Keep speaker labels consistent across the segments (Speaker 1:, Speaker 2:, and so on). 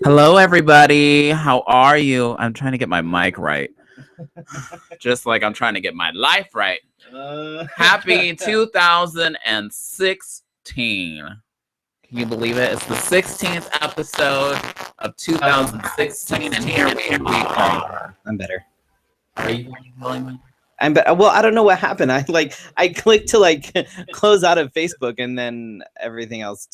Speaker 1: Hello, everybody. How are you? I'm trying to get my mic right. Just like I'm trying to get my life right. Happy 2016. Can you believe it? It's the 16th episode of 2016, and here we are.
Speaker 2: I'm better.
Speaker 1: Are you feeling me?
Speaker 2: Well, I don't know what happened. I clicked to close out of Facebook, and then everything else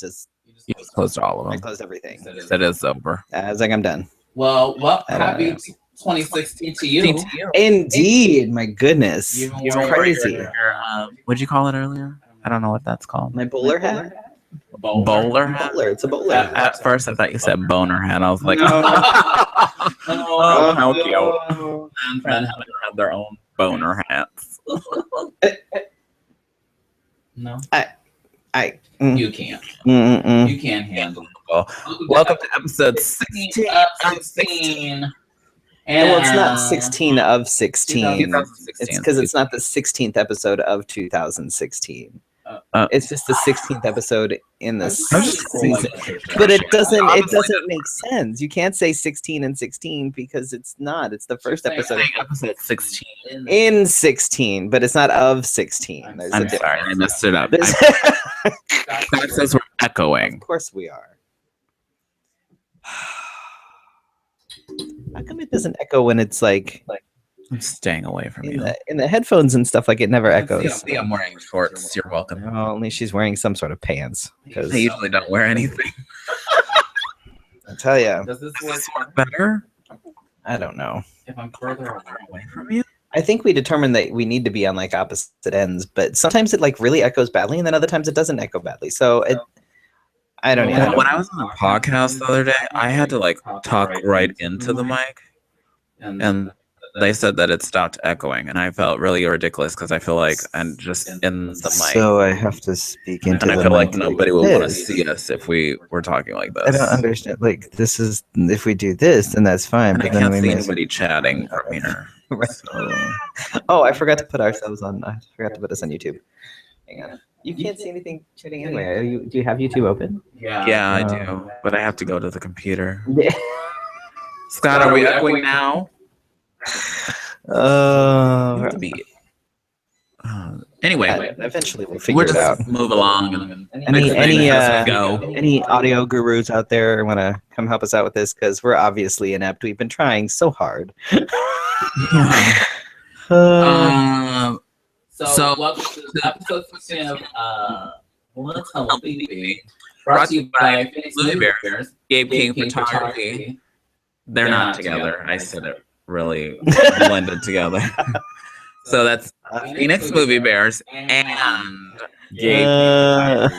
Speaker 1: You just closed all of
Speaker 2: I
Speaker 1: them.
Speaker 2: closed everything.
Speaker 1: It is over.
Speaker 2: I was like, I'm done.
Speaker 1: Well, happy 2016 to you.
Speaker 2: Indeed, my goodness, it's crazy.
Speaker 1: What'd you call it earlier? I don't know what that's called.
Speaker 2: My bowler hat.
Speaker 1: Bowler hat?
Speaker 2: Bowler. It's a bowler.
Speaker 1: At first, I thought you said boner hat. I was like,
Speaker 2: No.
Speaker 1: oh, how cute. And friends have their own boner hats. No, you can't. You can't handle it. Welcome to episode 16 of 16.
Speaker 2: Well, it's not 16 of 16.
Speaker 1: 2016.
Speaker 2: It's because it's not the 16th episode of 2016. It's just the 16th episode in the season. But it doesn't make sense. You can't say 16 and 16 because it's not. It's the first episode.
Speaker 1: Episode 16.
Speaker 2: In 16, but it's not of 16. There's
Speaker 1: I'm sorry, I messed it up.
Speaker 2: There's-
Speaker 1: That says we're echoing.
Speaker 2: Of course we are. How come it doesn't echo when it's like
Speaker 1: I'm staying away from you.
Speaker 2: in the headphones and stuff? Like it never echoes.
Speaker 1: See, I'm wearing shorts. You're welcome.
Speaker 2: Well, only she's wearing some sort of pants.
Speaker 1: I
Speaker 2: Because
Speaker 1: usually don't wear anything.
Speaker 2: I tell you,
Speaker 1: Does this work better
Speaker 2: I don't know.
Speaker 1: if I'm further away from you?
Speaker 2: I think we determined that we need to be on like opposite ends, but sometimes it like really echoes badly, and then other times it doesn't echo badly. So I don't know.
Speaker 1: When I was on the podcast the other day, I had to like talk right into the mic, and they said that it stopped echoing, and I felt really ridiculous because I feel like I'm just in the mic,
Speaker 2: So I have to speak into
Speaker 1: and I
Speaker 2: the
Speaker 1: feel like
Speaker 2: mic
Speaker 1: nobody would want to
Speaker 2: this.
Speaker 1: see us if we were talking like this.
Speaker 2: I don't understand. Like this is if we do this, then that's fine.
Speaker 1: And I
Speaker 2: But then
Speaker 1: can't
Speaker 2: we
Speaker 1: see
Speaker 2: miss.
Speaker 1: anybody chatting from here.
Speaker 2: Right.
Speaker 1: So,
Speaker 2: Oh, I forgot to put ourselves on. I forgot to put us on YouTube. Hang on. You can't see anything chatting anyway. Do you have YouTube open?
Speaker 1: yeah, I do, but I have to go to the computer.
Speaker 2: Yeah.
Speaker 1: Scott, are we echoing now?
Speaker 2: Uh,
Speaker 1: Anyway,
Speaker 2: eventually we'll
Speaker 1: we'll
Speaker 2: figure it
Speaker 1: just
Speaker 2: out.
Speaker 1: move along and
Speaker 2: Any
Speaker 1: fix things as we go.
Speaker 2: any audio gurus out there want to come help us out with this? Because we're obviously inept. We've been trying so hard.
Speaker 1: So welcome to episode 16 of Let's Help Baby, brought to you by Phoenix Movie Bears, Gabe King Photography. They're not together. I said it really blended together. So that's Phoenix Movie Bears and Gabe King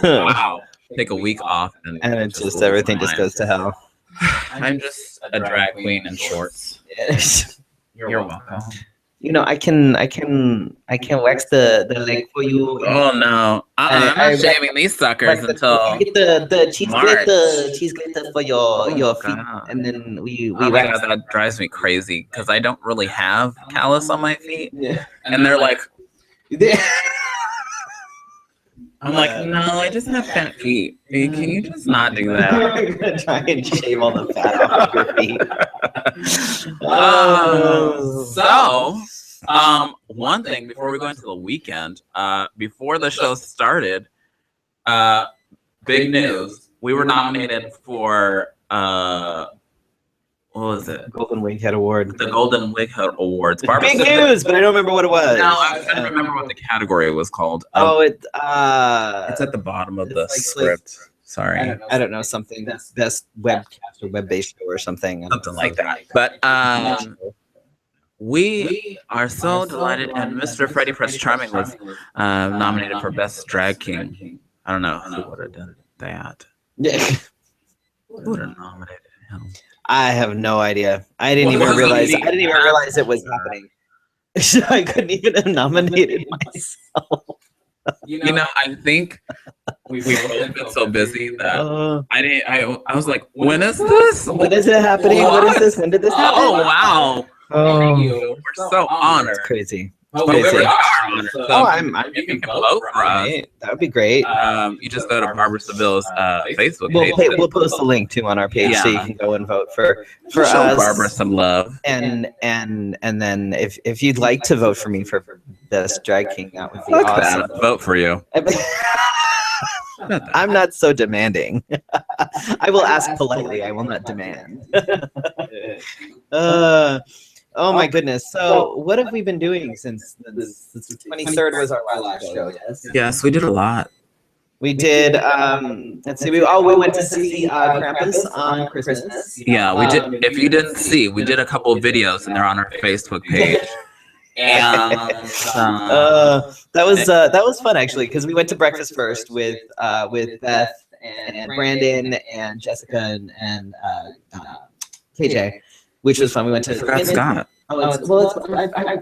Speaker 1: Photography. Wow. Take a week off
Speaker 2: and it's just everything just goes to hell.
Speaker 1: I'm just a drag queen in shorts. You're welcome.
Speaker 2: You know, I can wax the leg for you.
Speaker 1: Oh no! I'm not shaving these suckers until
Speaker 2: get the cheese
Speaker 1: March.
Speaker 2: glitter for your feet,
Speaker 1: God.
Speaker 2: and then we
Speaker 1: Oh my
Speaker 2: wax.
Speaker 1: God, that drives me crazy because I don't really have callus on my feet,
Speaker 2: Yeah.
Speaker 1: and they're like, I'm like, no, I just have fat feet. Can you just not do that?
Speaker 2: I'm gonna try and shave all the fat off your feet.
Speaker 1: One thing before we go into the weekend, before the show started, big news. We were nominated for what was it?
Speaker 2: Golden Winghead Award.
Speaker 1: The Golden Wighead Awards.
Speaker 2: Big news, but I don't remember what it was.
Speaker 1: No, I couldn't remember what the category was called.
Speaker 2: It's
Speaker 1: It's at the bottom of the
Speaker 2: it's like-
Speaker 1: script. Sorry.
Speaker 2: I don't know, something that's best webcast or web-based show or something.
Speaker 1: Something like that. But we are so delighted, and Mr. Freddy Prinze Charming was nominated for Best Drag King. I don't know who would have done that.
Speaker 2: Yeah.
Speaker 1: Who would have nominated him?
Speaker 2: I have no idea. I didn't even realize it was happening. I couldn't even have nominated myself.
Speaker 1: You know, I think we've both been so busy that I didn't. I was like, when is this?
Speaker 2: When is it happening? What is this? When did this happen?
Speaker 1: Oh wow!
Speaker 2: Oh,
Speaker 1: We're so honored.
Speaker 2: it's crazy.
Speaker 1: Oh,
Speaker 2: What
Speaker 1: we
Speaker 2: is
Speaker 1: really
Speaker 2: it?
Speaker 1: are.
Speaker 2: Oh,
Speaker 1: So
Speaker 2: I'm
Speaker 1: you can vote for us.
Speaker 2: that would be great.
Speaker 1: You just go to Barbara Seville's Facebook
Speaker 2: We'll
Speaker 1: page.
Speaker 2: we'll post a link too on our page so you
Speaker 1: Yeah.
Speaker 2: can go and vote for
Speaker 1: Show
Speaker 2: us.
Speaker 1: Barbara some love.
Speaker 2: And then if you'd like to vote for me for best drag king, that would be
Speaker 1: Fuck
Speaker 2: awesome.
Speaker 1: that. Vote for you.
Speaker 2: I'm not so demanding. I will ask politely. I will not demand. Oh my goodness. So what have we been doing since the 23rd was our last show? Yes.
Speaker 1: Yes, we did a lot.
Speaker 2: We did. Let's see. We went to see Krampus on Christmas.
Speaker 1: Yeah, we did. If you didn't see, we did a couple of videos, and they're on our Facebook page. And
Speaker 2: that was fun actually because we went to breakfast first with Beth and Brandon and Jessica and KJ, which was fun. We went to
Speaker 1: Scott.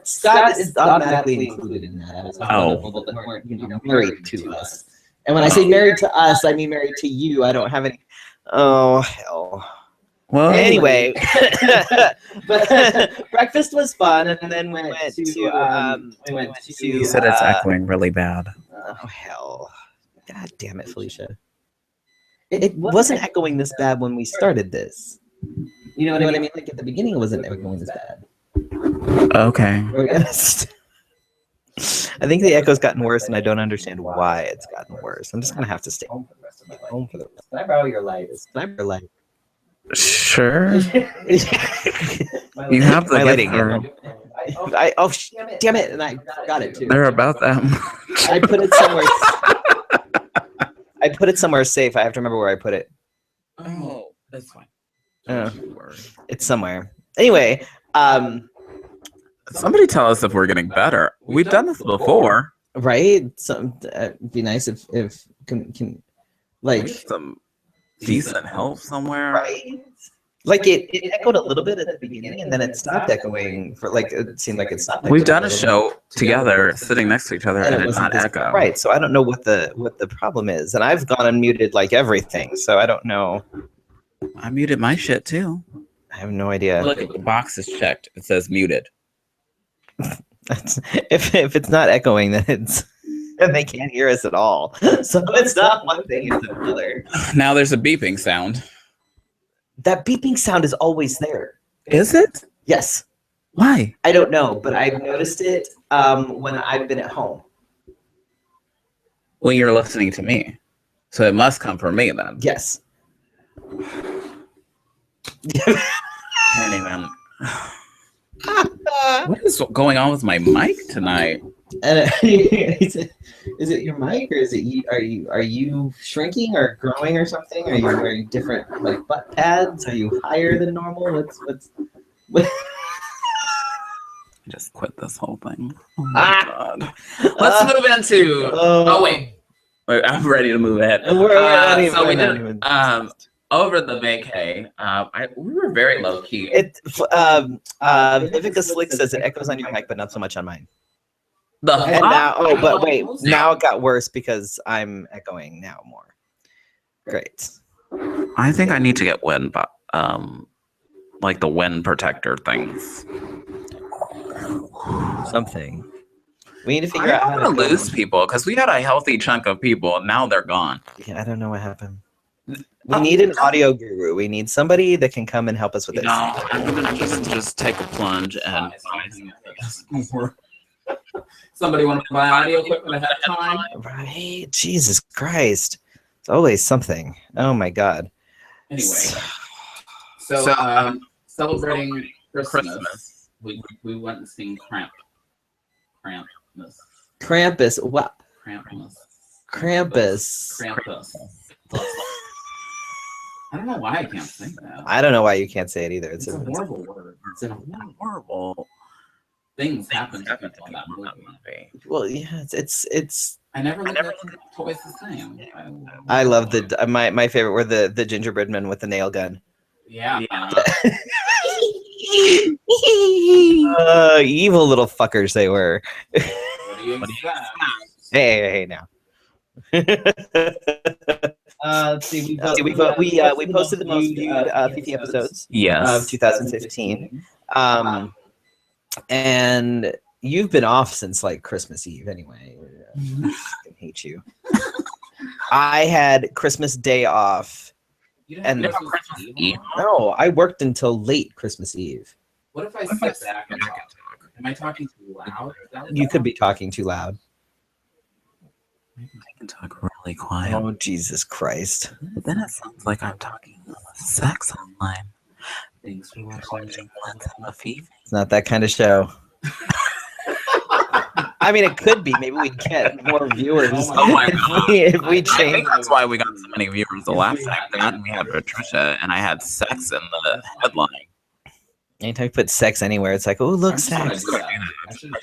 Speaker 2: Scott is automatically included in that. As people that weren't married to us. And when I say married to us, I mean married to you. I don't have any. Oh hell.
Speaker 1: Well,
Speaker 2: anyway, but breakfast was fun, and then we went to.
Speaker 1: You said it's echoing really bad.
Speaker 2: Oh hell! God damn it, Felicia! It wasn't echoing this bad when we started this. You know what I mean? Like at the beginning, it wasn't echoing this bad.
Speaker 1: Okay.
Speaker 2: I think the echo's gotten worse, and I don't understand why it's gotten worse. I'm just gonna have to stay home for the rest of my life. Can I borrow your lights? Can I borrow your light?
Speaker 1: Sure. You have the
Speaker 2: lighting.
Speaker 1: Damn
Speaker 2: it! And I got it too.
Speaker 1: They're about that.
Speaker 2: I put it somewhere. I put it somewhere safe. I have to remember where I put it.
Speaker 1: Oh, that's fine.
Speaker 2: It's somewhere. Anyway,
Speaker 1: somebody tell us if we're getting better. We've done this before,
Speaker 2: right? So it'd be nice if can like
Speaker 1: some decent help somewhere.
Speaker 2: Right. Like it echoed a little bit at the beginning, and then it stopped echoing for like it seemed like it stopped.
Speaker 1: We've done a show together, sitting next to each other, and it did not echo.
Speaker 2: Right. So I don't know what the problem is, and I've gone and muted like everything, so I don't know.
Speaker 1: I muted my shit too.
Speaker 2: I have no idea.
Speaker 1: Look, the box is checked. It says muted.
Speaker 2: if it's not echoing, then they can't hear us at all. So it's not one thing; it's another.
Speaker 1: Now there's a beeping sound.
Speaker 2: That beeping sound is always there.
Speaker 1: Is it?
Speaker 2: Yes.
Speaker 1: Why?
Speaker 2: I don't know, but I've noticed it when I've been at home.
Speaker 1: Well, you're listening to me, so it must come from me then.
Speaker 2: Yes.
Speaker 1: Can't even. What is going on with my mic tonight?
Speaker 2: Is it your mic, or is it you? Are you shrinking or growing or something? Are you wearing different like butt pads? Are you higher than normal? What?
Speaker 1: Just quit this whole thing. Oh my God. Let's move into. Oh wait, I'm ready to move ahead. Over the vacay, we were very low key.
Speaker 2: Vivica Slick says it echoes on your mic, but not so much on mine. But wait, now it got worse because I'm echoing now more. Great.
Speaker 1: I think I need to get wind, like the wind protector things.
Speaker 2: Something. We need to figure out how to
Speaker 1: lose people because we had a healthy chunk of people, and now they're gone.
Speaker 2: Yeah, I don't know what happened. We need an audio guru. We need somebody that can come and help us with this.
Speaker 1: No, I'm gonna just take a plunge and somebody want to buy audio equipment ahead of time.
Speaker 2: Right? Jesus Christ. It's always something. Oh my God.
Speaker 1: Anyway. So celebrating Christmas. We went and seen
Speaker 2: Krampus. What?
Speaker 1: Krampus. I don't know why I can't say that.
Speaker 2: I don't know why you can't say it either. It's a
Speaker 1: horrible word. It's a horrible things happen to that movie.
Speaker 2: Well, yeah, it's.
Speaker 1: I never looked at toys the same.
Speaker 2: I love my favorite were the gingerbread men with the nail gun.
Speaker 1: Yeah.
Speaker 2: Evil little fuckers they were.
Speaker 1: What do you expect?
Speaker 2: Hey now. Let's see. We posted the most viewed Fefe episodes.
Speaker 1: Yes.
Speaker 2: Of 2015. And You've been off since like Christmas Eve anyway. I hate you. I had Christmas Day off. And
Speaker 1: Christmas Eve?
Speaker 2: no, I worked until late Christmas Eve.
Speaker 1: What if I sit back and talk? Am I talking too loud?
Speaker 2: You could be talking too loud.
Speaker 1: I can talk really quiet.
Speaker 2: Oh, Jesus Christ.
Speaker 1: But then it sounds like I'm talking sex online. Thanks for watching Let's Have a Fefe.
Speaker 2: It's not that kind of show. I mean, it could be. Maybe we'd get more viewers if we
Speaker 1: I
Speaker 2: change.
Speaker 1: think that's why we got so many viewers the last time. And we had Patricia, and I had sex in the headline.
Speaker 2: Anytime you put sex anywhere, it's like, oh, look, sex.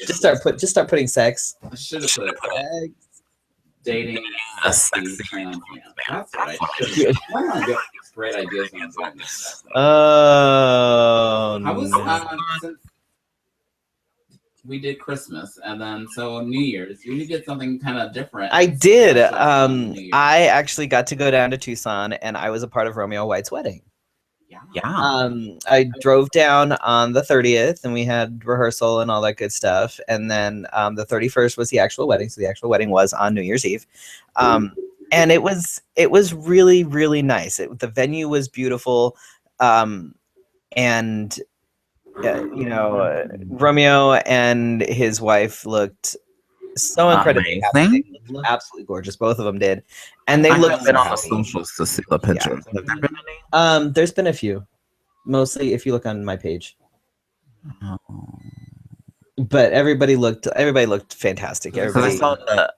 Speaker 2: Just start putting sex.
Speaker 1: I should have put
Speaker 2: Sex.
Speaker 1: dating a sexy trans man. That's what I should have. Why not get great ideas when I'm doing this?
Speaker 2: Oh,
Speaker 1: I was since we did Christmas, and then so New Year's, you did something kind of different.
Speaker 2: I did.
Speaker 1: Special on New Year's.
Speaker 2: I actually got to go down to Tucson, and I was a part of Romeo White's wedding.
Speaker 1: Yeah.
Speaker 2: I drove down on the 30th, and we had rehearsal and all that good stuff. And then the 31st was the actual wedding. So the actual wedding was on New Year's Eve, and it was really, really nice. The venue was beautiful, and Romeo and his wife looked so incredibly happy. They looked absolutely gorgeous. Both of them did, and they looked
Speaker 1: been on
Speaker 2: happy.
Speaker 1: the socials to see the pictures.
Speaker 2: Yeah.
Speaker 1: Have there been any?
Speaker 2: There's been a few, mostly if you look on my page.
Speaker 1: Oh.
Speaker 2: But everybody looked fantastic.
Speaker 1: Because I saw the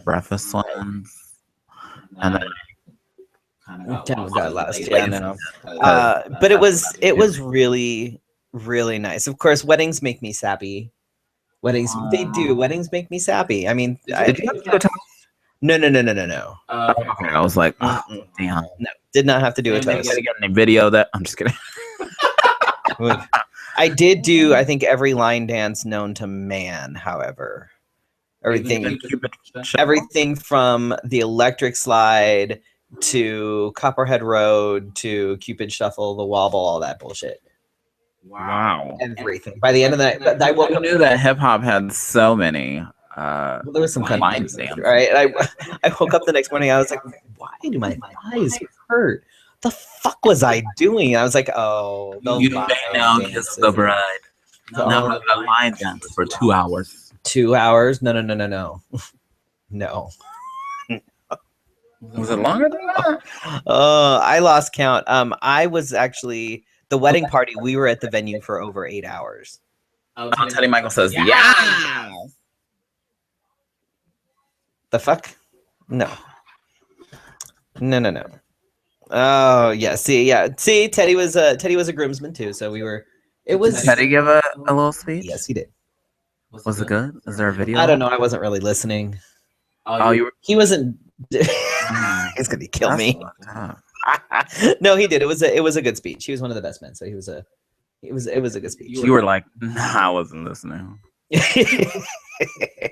Speaker 1: breakfast ones, and then kind of
Speaker 2: got lost. Yeah, I know. But it was really, really nice. Of course, weddings make me sappy. They do. Weddings make me sappy. I mean,
Speaker 1: did you have to do a toast?
Speaker 2: No.
Speaker 1: Okay, I was like, oh, damn.
Speaker 2: No, did not have to do a toast.
Speaker 1: Get any video that? I'm just kidding.
Speaker 2: I did do, I think, every line dance known to man. However, everything from the electric slide to Copperhead Road to Cupid Shuffle, the wobble, all that bullshit.
Speaker 1: Wow.
Speaker 2: Everything. By the end of that, I woke up.
Speaker 1: Knew that hip hop had so many.
Speaker 2: There was some kind
Speaker 1: line
Speaker 2: of
Speaker 1: dance,
Speaker 2: right? And I woke up the next morning. I was like, why do my thighs hurt? The fuck was I doing? And I was like, oh,
Speaker 1: you may now kiss the bride. Now have a line dance for 2 hours.
Speaker 2: 2 hours? No. No.
Speaker 1: Was it longer than that?
Speaker 2: I lost count. I was actually the wedding party. We were at the venue for over 8 hours.
Speaker 1: Teddy Michael says, yeah.
Speaker 2: The fuck? No. Oh yeah. See, Teddy was a groomsman too. So we were. It was.
Speaker 1: Did Teddy give a little speech?
Speaker 2: Yes, he did.
Speaker 1: Was it good? Is there a video?
Speaker 2: I don't know. I wasn't really listening.
Speaker 1: Oh, you were.
Speaker 2: He wasn't. He's gonna kill me. No, he did. It was a good speech. He was one of the best men. So it was a good speech.
Speaker 1: You were like, nah, I wasn't listening.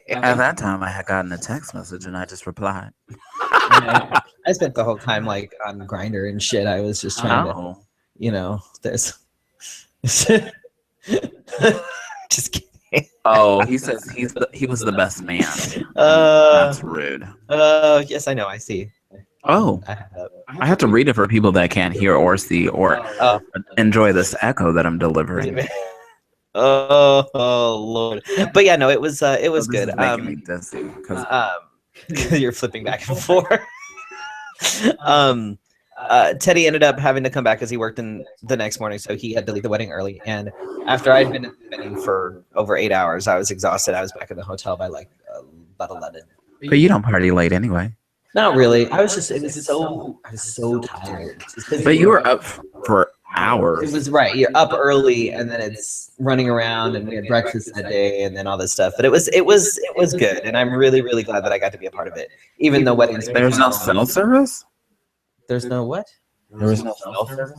Speaker 1: At that time, I had gotten a text message and I just replied.
Speaker 2: I spent the whole time like on Grindr and shit. I was just trying to, there's. Just kidding.
Speaker 1: Oh, he says he was the best man. That's rude.
Speaker 2: Yes, I know. I see.
Speaker 1: Oh, I have to read it for people that can't hear or see or enjoy this echo that I'm delivering.
Speaker 2: Oh Lord! But yeah, no, it was good.
Speaker 1: Making me dizzy because
Speaker 2: you're flipping back and forth. Teddy ended up having to come back because he worked in the next morning, so he had to leave the wedding early. And after I'd been at the wedding for over 8 hours, I was exhausted. I was back at the hotel by like about 11.
Speaker 1: But you don't party late anyway.
Speaker 2: Not really. I was so tired.
Speaker 1: But you were up for hours.
Speaker 2: It was right. You're up early, and then it's running around, and we had breakfast that day, and then all this stuff. But it was good, and I'm really, really glad that I got to be a part of it. Even though weddings.
Speaker 1: There's no cell service.
Speaker 2: There's no what?
Speaker 1: There was no cell service.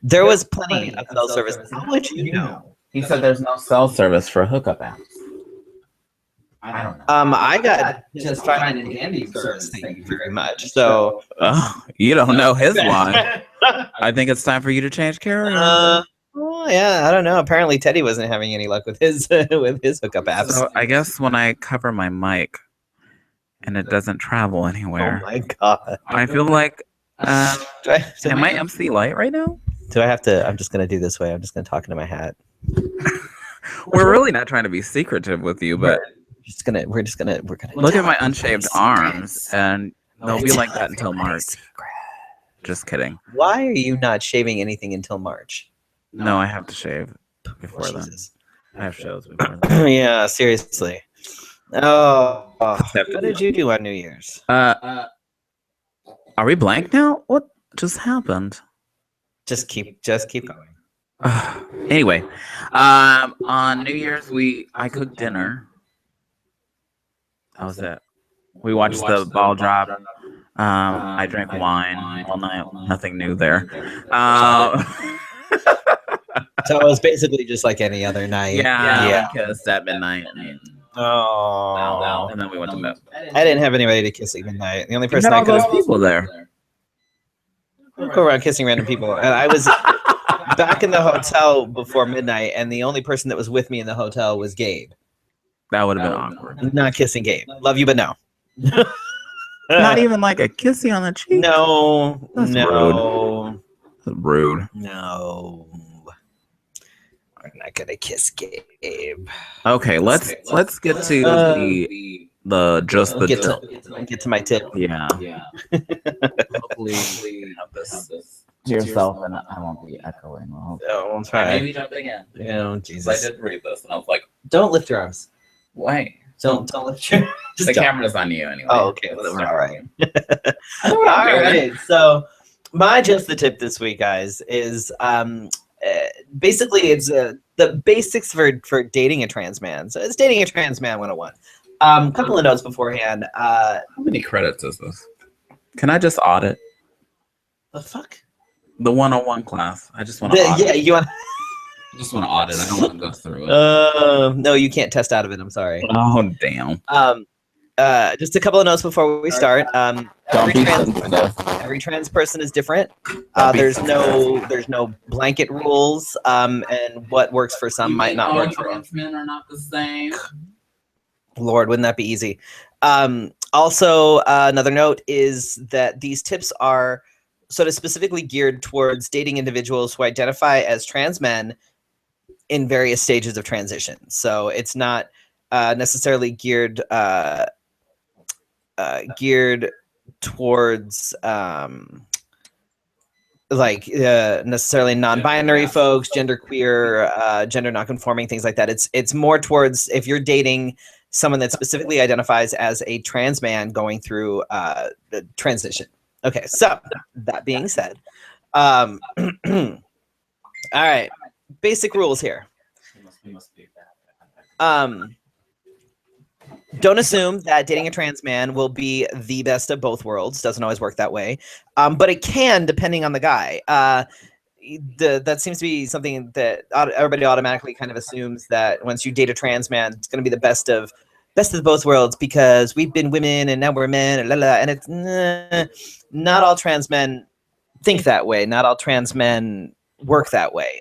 Speaker 2: There was plenty of cell service. How would you know?
Speaker 1: He said there's no cell service for hookup apps. I don't know.
Speaker 2: I got just fine and dandy service. Thank you very much. So,
Speaker 1: you don't know his line. I think it's time for you to change carrier.
Speaker 2: I Oh yeah, I don't know. Apparently Teddy wasn't having any luck with his hookup apps.
Speaker 1: So I guess when I cover my mic and it doesn't travel anywhere.
Speaker 2: Oh my god.
Speaker 1: I feel like am I
Speaker 2: I
Speaker 1: MC Light right now?
Speaker 2: do I have to? I'm just gonna do this way. I'm just gonna talk into my hat.
Speaker 1: We're really not trying to be secretive with you, but
Speaker 2: We're gonna
Speaker 1: look at my unshaved arms, and they'll be like that until March. Just kidding.
Speaker 2: Why are you not shaving anything until March?
Speaker 1: No, I have to shave before then.
Speaker 2: Jesus.
Speaker 1: I have shows before then.
Speaker 2: Yeah, seriously. Oh, what did you do on New Year's?
Speaker 1: Are we blank now? What just happened?
Speaker 2: Just keep going.
Speaker 1: Anyway, on New Year's I cooked dinner. That was it. We watched the ball drop. I drank wine all night. Nothing new there.
Speaker 2: So it was basically just like any other night.
Speaker 1: Yeah. We kissed at midnight.
Speaker 2: Oh.
Speaker 1: And then we went to bed.
Speaker 2: I didn't have anybody to kiss at midnight. The only person
Speaker 1: All
Speaker 2: I could
Speaker 1: those
Speaker 2: have
Speaker 1: people there.
Speaker 2: go around kissing random people, and I was back in the hotel before midnight, and the only person that was with me in the hotel was Gabe.
Speaker 1: That would have been awkward.
Speaker 2: Not kissing Gabe. Love you, but no.
Speaker 1: Not even like a kissing on the cheek.
Speaker 2: No.
Speaker 1: That's
Speaker 2: no.
Speaker 1: That's rude.
Speaker 2: No. I'm not gonna kiss Gabe.
Speaker 1: Okay, let's get to the tip.
Speaker 2: Get to my tip.
Speaker 1: Yeah. Hopefully you have this to yourself and I won't be echoing.
Speaker 2: Oh, I'll try.
Speaker 1: Maybe jumping in.
Speaker 2: Oh, Jesus.
Speaker 1: I did read this and I was like,
Speaker 2: don't lift your arms.
Speaker 1: why?
Speaker 2: Don't lift your
Speaker 1: The camera's on you anyway.
Speaker 2: Oh, okay. Whatever. All right.
Speaker 1: All
Speaker 2: right. So my just the tip this week, guys, is basically it's the basics for dating a trans man. So it's dating a trans man 101. Couple of notes beforehand.
Speaker 1: How many credits is this? Can I just audit?
Speaker 2: The fuck?
Speaker 1: The 101 class. I just want to audit.
Speaker 2: Yeah, you want.
Speaker 1: I just want to audit. I don't want to go through it.
Speaker 2: No, you can't test out of it. I'm sorry.
Speaker 1: Oh damn.
Speaker 2: Just a couple of notes before we start. Every trans person is different. There's no blanket rules. And what works for some might not work for
Speaker 1: trans men are not the same.
Speaker 2: Lord, wouldn't that be easy? Also, another note is that these tips are sort of specifically geared towards dating individuals who identify as trans men in various stages of transition. So it's not necessarily geared towards necessarily non-binary folks, genderqueer, gender non-conforming, things like that. It's more towards if you're dating someone that specifically identifies as a trans man going through the transition. Okay, so that being said, all right, basic rules here. Don't assume that dating a trans man will be the best of both worlds. Doesn't always work that way, but it can, depending on the guy. That seems to be something that everybody automatically kind of assumes that once you date a trans man, it's going to be the best of both worlds because we've been women and now we're men, and it's not all trans men think that way. Not all trans men work that way.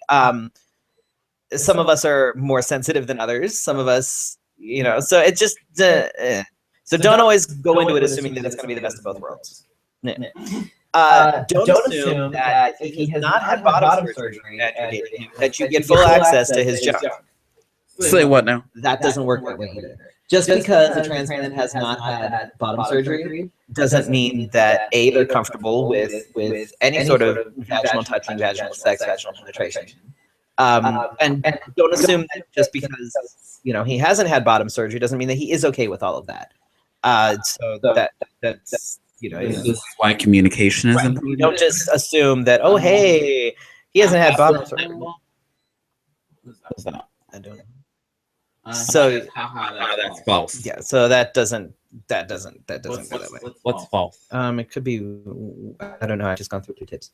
Speaker 2: Some of us are more sensitive than others. Some of us, so it's just so don't always go into it assuming that it's going to be the best of both worlds. Don't assume that if he has not had bottom surgery that you get full access to his junk.
Speaker 1: Say what now?
Speaker 2: That doesn't work that way either. Just because a trans man has not had bottom surgery doesn't mean that A, they're comfortable with any sort of vaginal touching, vaginal sex, vaginal penetration. And don't assume that just because he hasn't had bottom surgery doesn't mean that he is okay with all of that. So that's
Speaker 1: this is why communication is important.
Speaker 2: You don't just assume that hey, he hasn't had bottom surgery. I don't know. So
Speaker 1: that's false.
Speaker 2: Yeah, so that doesn't go that way.
Speaker 1: What's false?
Speaker 2: It could be, I don't know. I've just gone through 2 tips.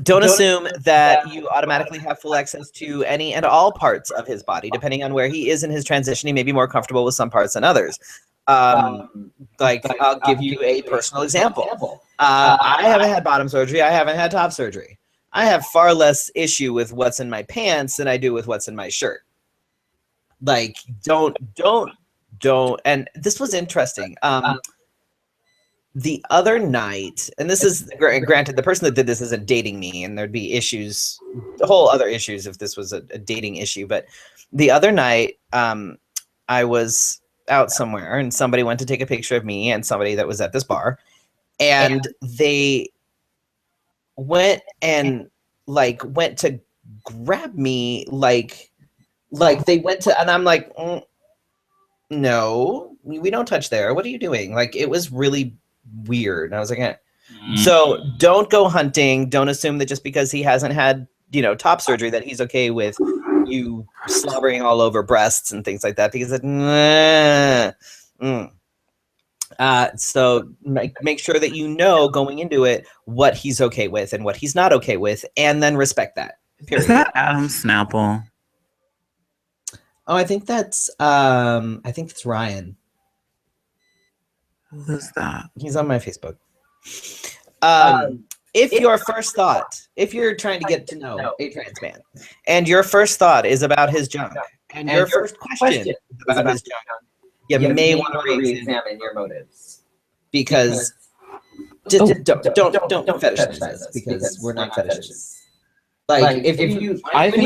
Speaker 2: Don't assume that you automatically have full access to any and all parts of his body, depending on where he is in his transition. He may be more comfortable with some parts than others. I'll give you a personal example. I haven't had bottom surgery. I haven't had top surgery. I have far less issue with what's in my pants than I do with what's in my shirt. Like, don't. And this was interesting. The other night, and this is granted, the person that did this isn't dating me, and there'd be issues, whole other issues if this was a dating issue. But the other night, I was out somewhere, and somebody went to take a picture of me and somebody that was at this bar, and they went and went to grab me, like they went to, and I'm like, no, we don't touch there. What are you doing? Like, it was really weird. And I was like, So don't go hunting. Don't assume that just because he hasn't had, top surgery that he's okay with you slobbering all over breasts and things like that, because so make sure that going into it what he's okay with and what he's not okay with, and then respect that. Period.
Speaker 1: Is that Adam Snapple?
Speaker 2: Oh, I think that's Ryan.
Speaker 1: Who is that?
Speaker 2: He's on my Facebook. If your first thought, if you're trying to get to know a trans man, and your first thought is about his junk, and your first question is about his junk, you may want to re-examine your motives, because don't fetishize us, because we're not fetishists. Like, if you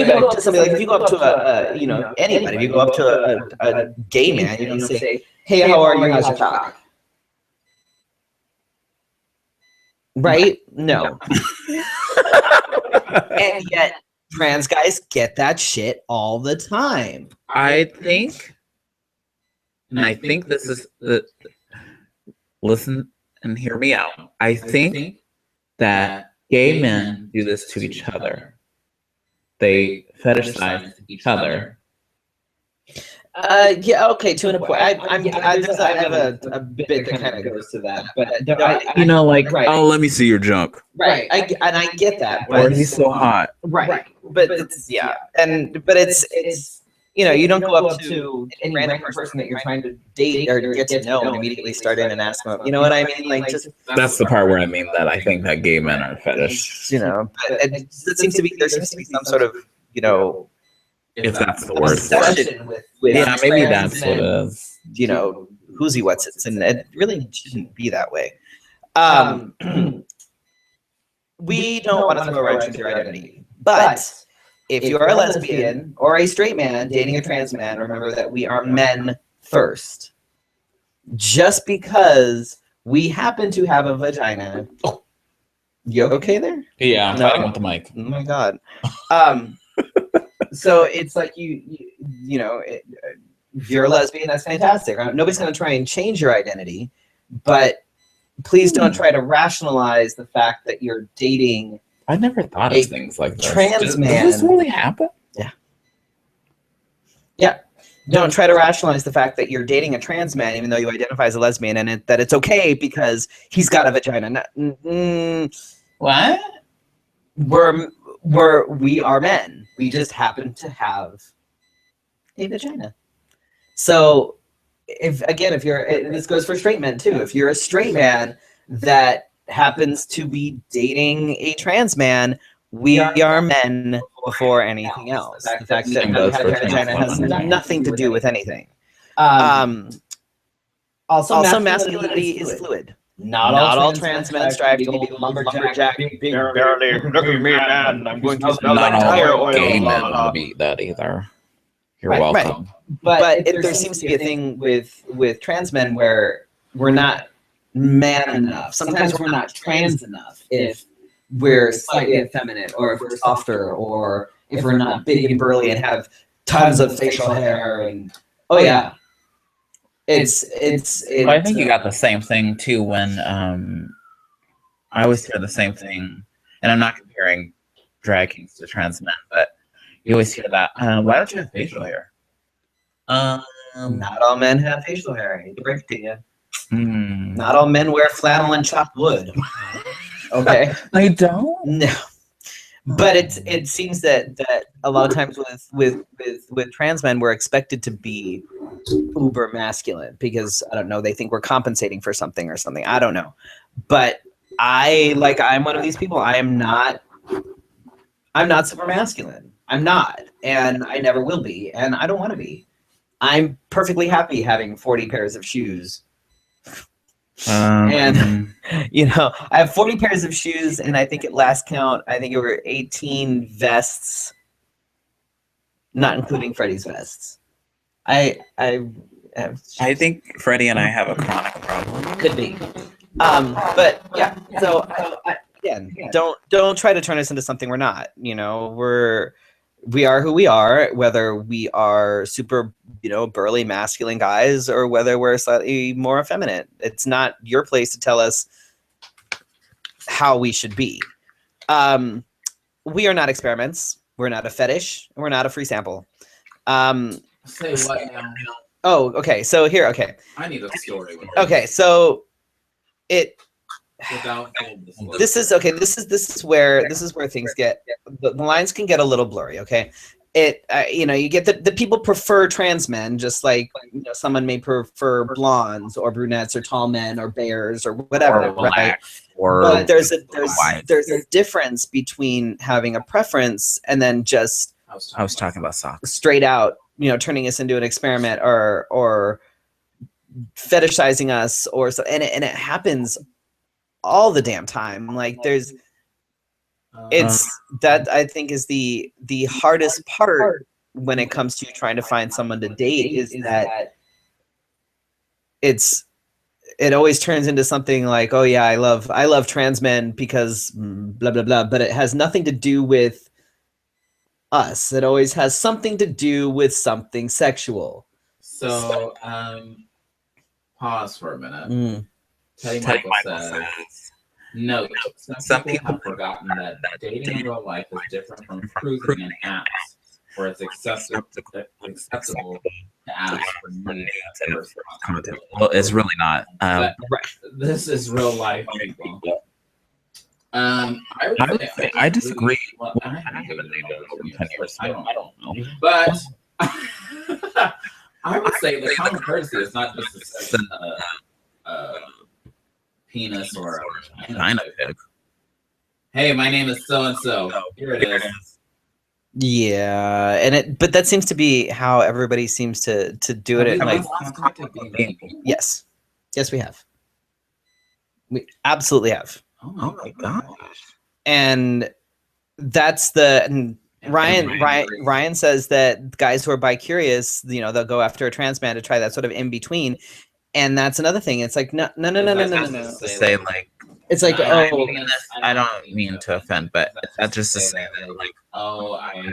Speaker 2: go up to somebody, like if you go up to anybody, if you go up to a gay man, you don't say, "Hey, how are you? How's your cock?" Right? No. And yet, trans guys get that shit all the time.
Speaker 1: I think this is listen and hear me out. I think that gay men do this to each other. They fetishize each other.
Speaker 2: Yeah, okay, to an point. I have a bit that kind of goes to that, but
Speaker 1: oh, let me see your junk.
Speaker 2: Right, I get that.
Speaker 1: Or he's so hot.
Speaker 2: Right, but it's it's you don't go up to any random person that you're trying to date or get to know and immediately start in and ask them. You know what I mean? Like, just
Speaker 1: that's the part where I mean that I think that gay men are fetish.
Speaker 2: But there seems to be some sort of
Speaker 1: if that's the word for it.
Speaker 2: With
Speaker 1: maybe that's what it is.
Speaker 2: Who's what's it, and it really shouldn't be that way. We don't want to throw a wrench into your identity, but if you're a lesbian or a straight man dating a trans man, remember that we are men first. Just because we happen to have a vagina. Oh, you okay there?
Speaker 1: Yeah, I'm fighting with the mic.
Speaker 2: Oh my god. So it's like if you're a lesbian, that's fantastic. Nobody's going to try and change your identity, but please don't try to rationalize the fact that you're dating.
Speaker 1: I never thought of things like this.
Speaker 2: Trans man.
Speaker 1: Does this really happen?
Speaker 2: Yeah. Yeah. Don't try to rationalize the fact that you're dating a trans man, even though you identify as a lesbian, and that it's okay because he's got a vagina.
Speaker 1: What?
Speaker 2: We are men. We just happen to have a vagina. So, if this goes for straight men too. If you're a straight man that happens to be dating a trans man, we are men before anything else. The fact that we have a vagina has nothing to do with anything. Also, masculinity is fluid. Not all trans men strive to be lumberjack, big barely. Look at me, man. I'm going to smell like tire oil.
Speaker 1: Gay men want to be that either. You're welcome.
Speaker 2: But there seems to be a thing with trans men where we're not man enough. Sometimes we're not trans enough if we're slightly effeminate, or if we're softer, or if we're not big and burly and have tons of facial hair. And I
Speaker 1: think you got the same thing too when I always hear the same thing, and I'm not comparing drag kings to trans men, but you always hear that. Why don't you have facial hair?
Speaker 2: Not all men have facial hair. I hate to break it to you. Not all men wear flannel and chopped wood. Okay,
Speaker 1: I don't.
Speaker 2: No, but it seems that a lot of times with trans men, we're expected to be uber masculine because I don't know, they think we're compensating for something or something. I don't know, but I'm one of these people. I am not I'm not super masculine. I'm not, and I never will be, and I don't want to be. I'm perfectly happy having 40 pairs of shoes. And you know, I have 40 pairs of shoes, and I think at last count, I think it were 18 vests, not including Freddy's vests. I
Speaker 3: think Freddy and I have a chronic problem.
Speaker 2: Could be. But yeah, so again, don't try to turn us into something we're not. You know, we are who we are, whether we are super, you know, burly masculine guys or whether we're slightly more effeminate. It's not your place to tell us how we should be. We are not experiments. We're not a fetish. We're not a free sample.
Speaker 1: Say what now?
Speaker 2: Oh, okay. So here, okay.
Speaker 1: I need a story.
Speaker 2: Okay, so
Speaker 1: Without
Speaker 2: this is okay. This is where things get the lines can get a little blurry. Okay, you know, you get the people prefer trans men, just like, you know, someone may prefer blondes or brunettes or tall men or bears or whatever,
Speaker 3: Or black,
Speaker 2: right?
Speaker 3: or
Speaker 2: But there's
Speaker 3: white.
Speaker 2: a difference between having a preference and then just
Speaker 3: I was talking about socks.
Speaker 2: straight out, you know, turning us into an experiment or fetishizing us or so, and it happens all the damn time. Like it's that I think is the hardest part when it comes to trying to find someone to date, is that it always turns into something like, oh yeah, I love trans men because blah blah blah, but it has nothing to do with us. It always has something to do with something sexual.
Speaker 1: So, pause for a minute. Teddy Michael says, "No, some people have forgotten that dating in real life is different from cruising in apps, where it's acceptable to ask for nude
Speaker 3: Content. Well, it's really not.
Speaker 1: This is real life, people."
Speaker 3: I disagree.
Speaker 1: Well, I haven't dated over 10 years. I don't know.
Speaker 3: know.
Speaker 1: But I would say the common courtesy is not just a penis or a vagina pic. Hey, my name is so and so. Here it is.
Speaker 2: Yeah, but that seems to be how everybody seems to do it. Like, yes, we have. We absolutely have.
Speaker 3: Oh my gosh.
Speaker 2: And that's Ryan says that guys who are bi-curious, you know, they'll go after a trans man to try that sort of in between. And that's another thing. It's like no.
Speaker 3: Say like,
Speaker 2: it's like,
Speaker 3: I don't mean to offend, but that's just to say that, like,
Speaker 1: oh, I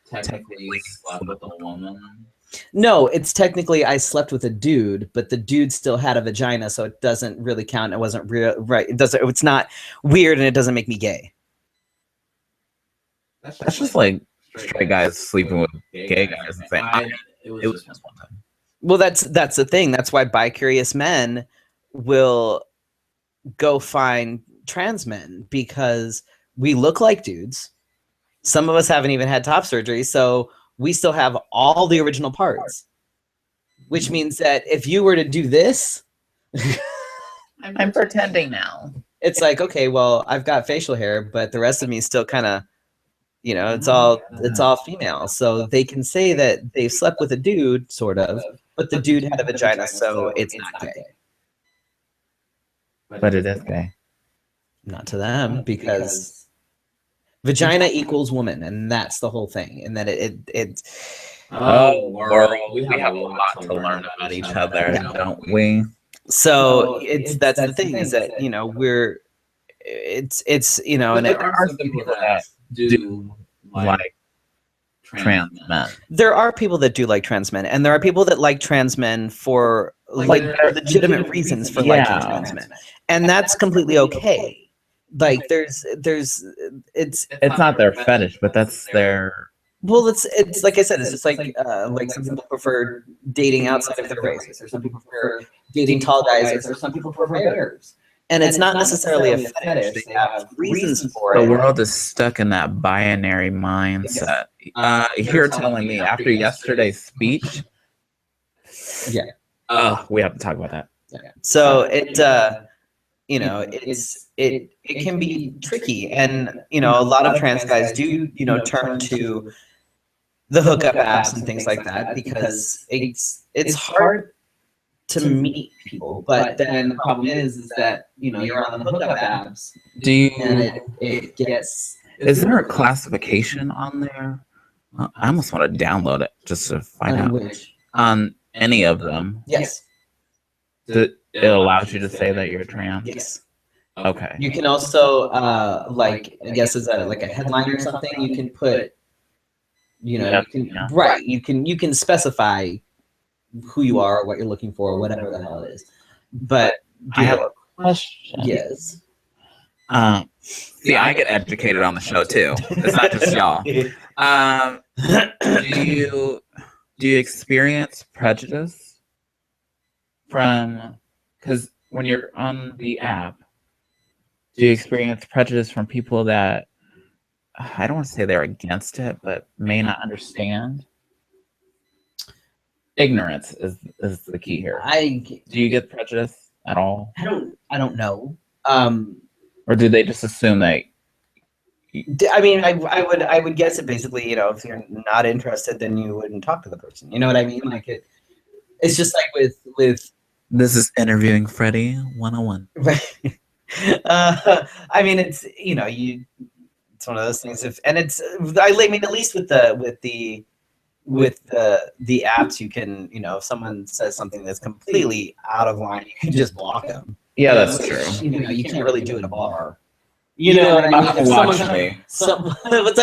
Speaker 1: technically slept with a woman.
Speaker 2: No, it's technically I slept with a dude, but the dude still had a vagina, so it doesn't really count. It wasn't real, right? It's not weird, and it doesn't make me gay.
Speaker 3: That's just like straight guys sleeping with gay guys and saying, it was just one time.
Speaker 2: Well, that's the thing. That's why bi-curious men will go find trans men, because we look like dudes. Some of us haven't even had top surgery, so we still have all the original parts. Which means that if you were to do this,
Speaker 3: I'm pretending now.
Speaker 2: It's like, okay, well, I've got facial hair, but the rest of me is still kind of, you know, it's all female. So they can say that they've slept with a dude, sort of, but the dude had a vagina, so it's not gay.
Speaker 3: But it is gay.
Speaker 2: Not to them, because vagina equals woman, and that's the whole thing. And that it
Speaker 3: world, we have a lot to learn about each other, don't we?
Speaker 2: So that's the thing, is that, you know, it's you know, and
Speaker 3: there are some people that do like trans men.
Speaker 2: There are people that do like trans men, and there are people that like trans men for like legitimate reasons for liking trans men, and that's completely okay. Like there's it's
Speaker 3: not their fetish, but that's their.
Speaker 2: Well, it's like I said, it's just like some people prefer dating outside of their race, or some people prefer dating tall guys, or some people prefer bears. And it's not necessarily a fetish. They have reasons for it.
Speaker 3: The world is stuck in that binary mindset. You're telling me after yesterday's speech?
Speaker 2: Yeah.
Speaker 3: We have to talk about that.
Speaker 2: Yeah. So you know, it can be tricky. And, you know, a lot of trans guys do, you know, turn to the hookup apps and things like that because it's hard to meet people. But then the problem is that, you know, you're on the hookup apps and it gets.
Speaker 3: Is there a classification on there? I almost want to download it just to find out.
Speaker 2: Which?
Speaker 3: On any of them.
Speaker 2: Yes.
Speaker 3: It allows you to say that you're trans.
Speaker 2: Yes.
Speaker 3: Okay.
Speaker 2: You can also like, I guess as a headline or something, you can put, you know, right. You can specify who you are, what you're looking for, whatever the hell it is. But
Speaker 3: I have a question.
Speaker 2: Yes.
Speaker 3: See, I get educated on the show too. It's not just y'all. Do you experience prejudice from, because when you're on the app, do you experience prejudice from people that, I don't want to say they're against it, but may not understand? Ignorance is the key here. Do you get prejudice at all?
Speaker 2: I don't know.
Speaker 3: Or do they just assume that?
Speaker 2: I mean, I would guess it basically, you know, if you're not interested, then you wouldn't talk to the person. You know what I mean? Like it's just like with.
Speaker 3: This is interviewing Freddy 101.
Speaker 2: Right. I mean, it's, you know, it's one of those things. I mean, at least with the apps, you can, you know, if someone says something that's completely out of line, you can just block them.
Speaker 3: Yeah, that's true.
Speaker 2: You know, you can't really do it in a bar. You know what I mean? If I